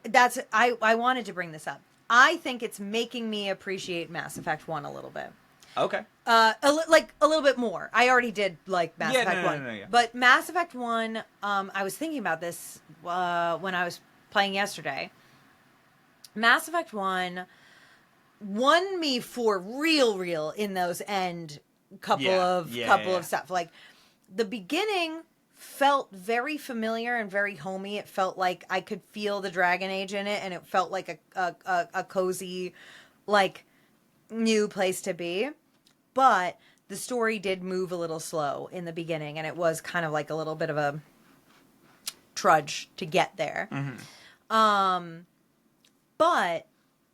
B: I wanted to bring this up. I think it's making me appreciate Mass Effect 1 a little bit.
A: Okay.
B: A little bit more. I already did like Mass Effect 1.
A: No.
B: But Mass Effect 1, I was thinking about this when I was playing yesterday. Mass Effect 1 won me for real in those end couple of stuff. Like, the beginning felt very familiar and very homey. It felt like I could feel the Dragon Age in it, and it felt like a cozy, like, new place to be. But the story did move a little slow in the beginning, and it was kind of like a little bit of a trudge to get there.
A: Mm-hmm.
B: But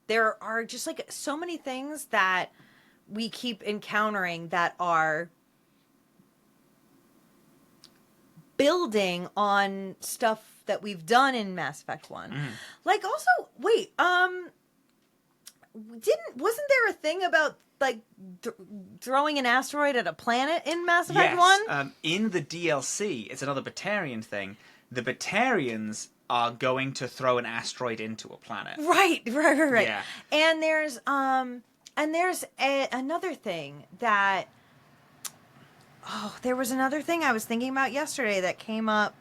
B: there are just like so many things that we keep encountering that are building on stuff that we've done in Mass Effect 1.
A: Mm-hmm.
B: Like, also, wait, wasn't there a thing about like throwing an asteroid at a planet in Mass Effect 1?
A: In the DLC, it's another Batarian thing. The Batarians are going to throw an asteroid into a planet.
B: Right.
A: Yeah.
B: And there's another thing that there was another thing I was thinking about yesterday that came up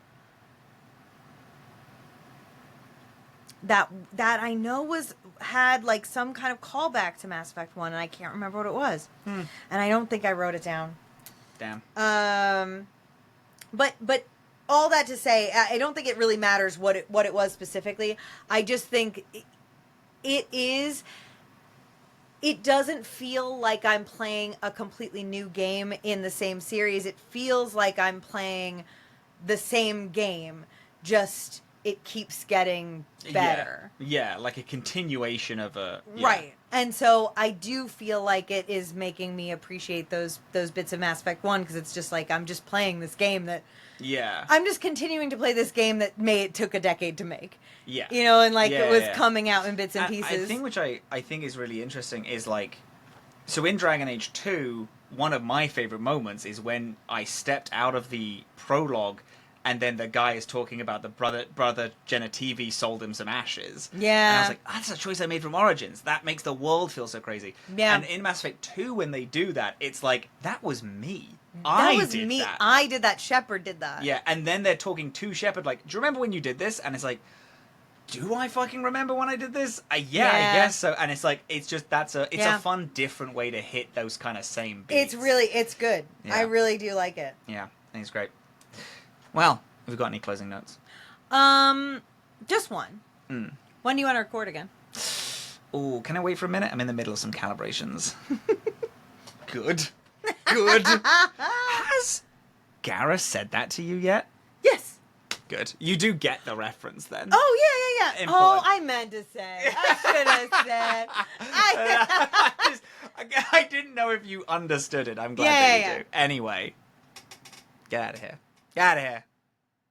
B: that I know had like some kind of callback to Mass Effect 1, and I can't remember what it was. And I don't think I wrote it down.
A: Damn.
B: But all that to say, I don't think it really matters what it was specifically. I just think it doesn't feel like I'm playing a completely new game in the same series. It feels like I'm playing the same game, just it keeps getting better.
A: Yeah, like a continuation of a... Yeah.
B: Right. And so I do feel like it is making me appreciate those bits of Mass Effect 1, because it's just like I'm just playing this game that...
A: Yeah.
B: I'm just continuing to play this game that took a decade to make.
A: Yeah.
B: You know, and like it was coming out in bits and pieces.
A: I think which I think is really interesting is like... So in Dragon Age 2, one of my favorite moments is when I stepped out of the prologue and then the guy is talking about the brother Genitivi sold him some ashes.
B: Yeah.
A: And I was like, that's a choice I made from Origins. That makes the world feel so crazy.
B: Yeah.
A: And in Mass Effect 2, when they do that, it's like, that was me.
B: That was me. I did that. Shepard did that.
A: Yeah, and then they're talking to Shepard like, do you remember when you did this? And it's like, do I fucking remember when I did this? Yeah, I guess so. And it's like, it's a fun, different way to hit those kind of same beats.
B: It's good. Yeah. I really do like it.
A: Yeah, I think it's great. Well, have we got any closing notes?
B: Just one. When do you want to record again?
A: Oh, can I wait for a minute? I'm in the middle of some calibrations. Good. Has Gareth said that to you yet?
B: Yes.
A: Good. You do get the reference then.
B: Oh, yeah. I meant to say. I should have said.
A: I didn't know if you understood it. I'm glad that you do. Anyway, get out of here.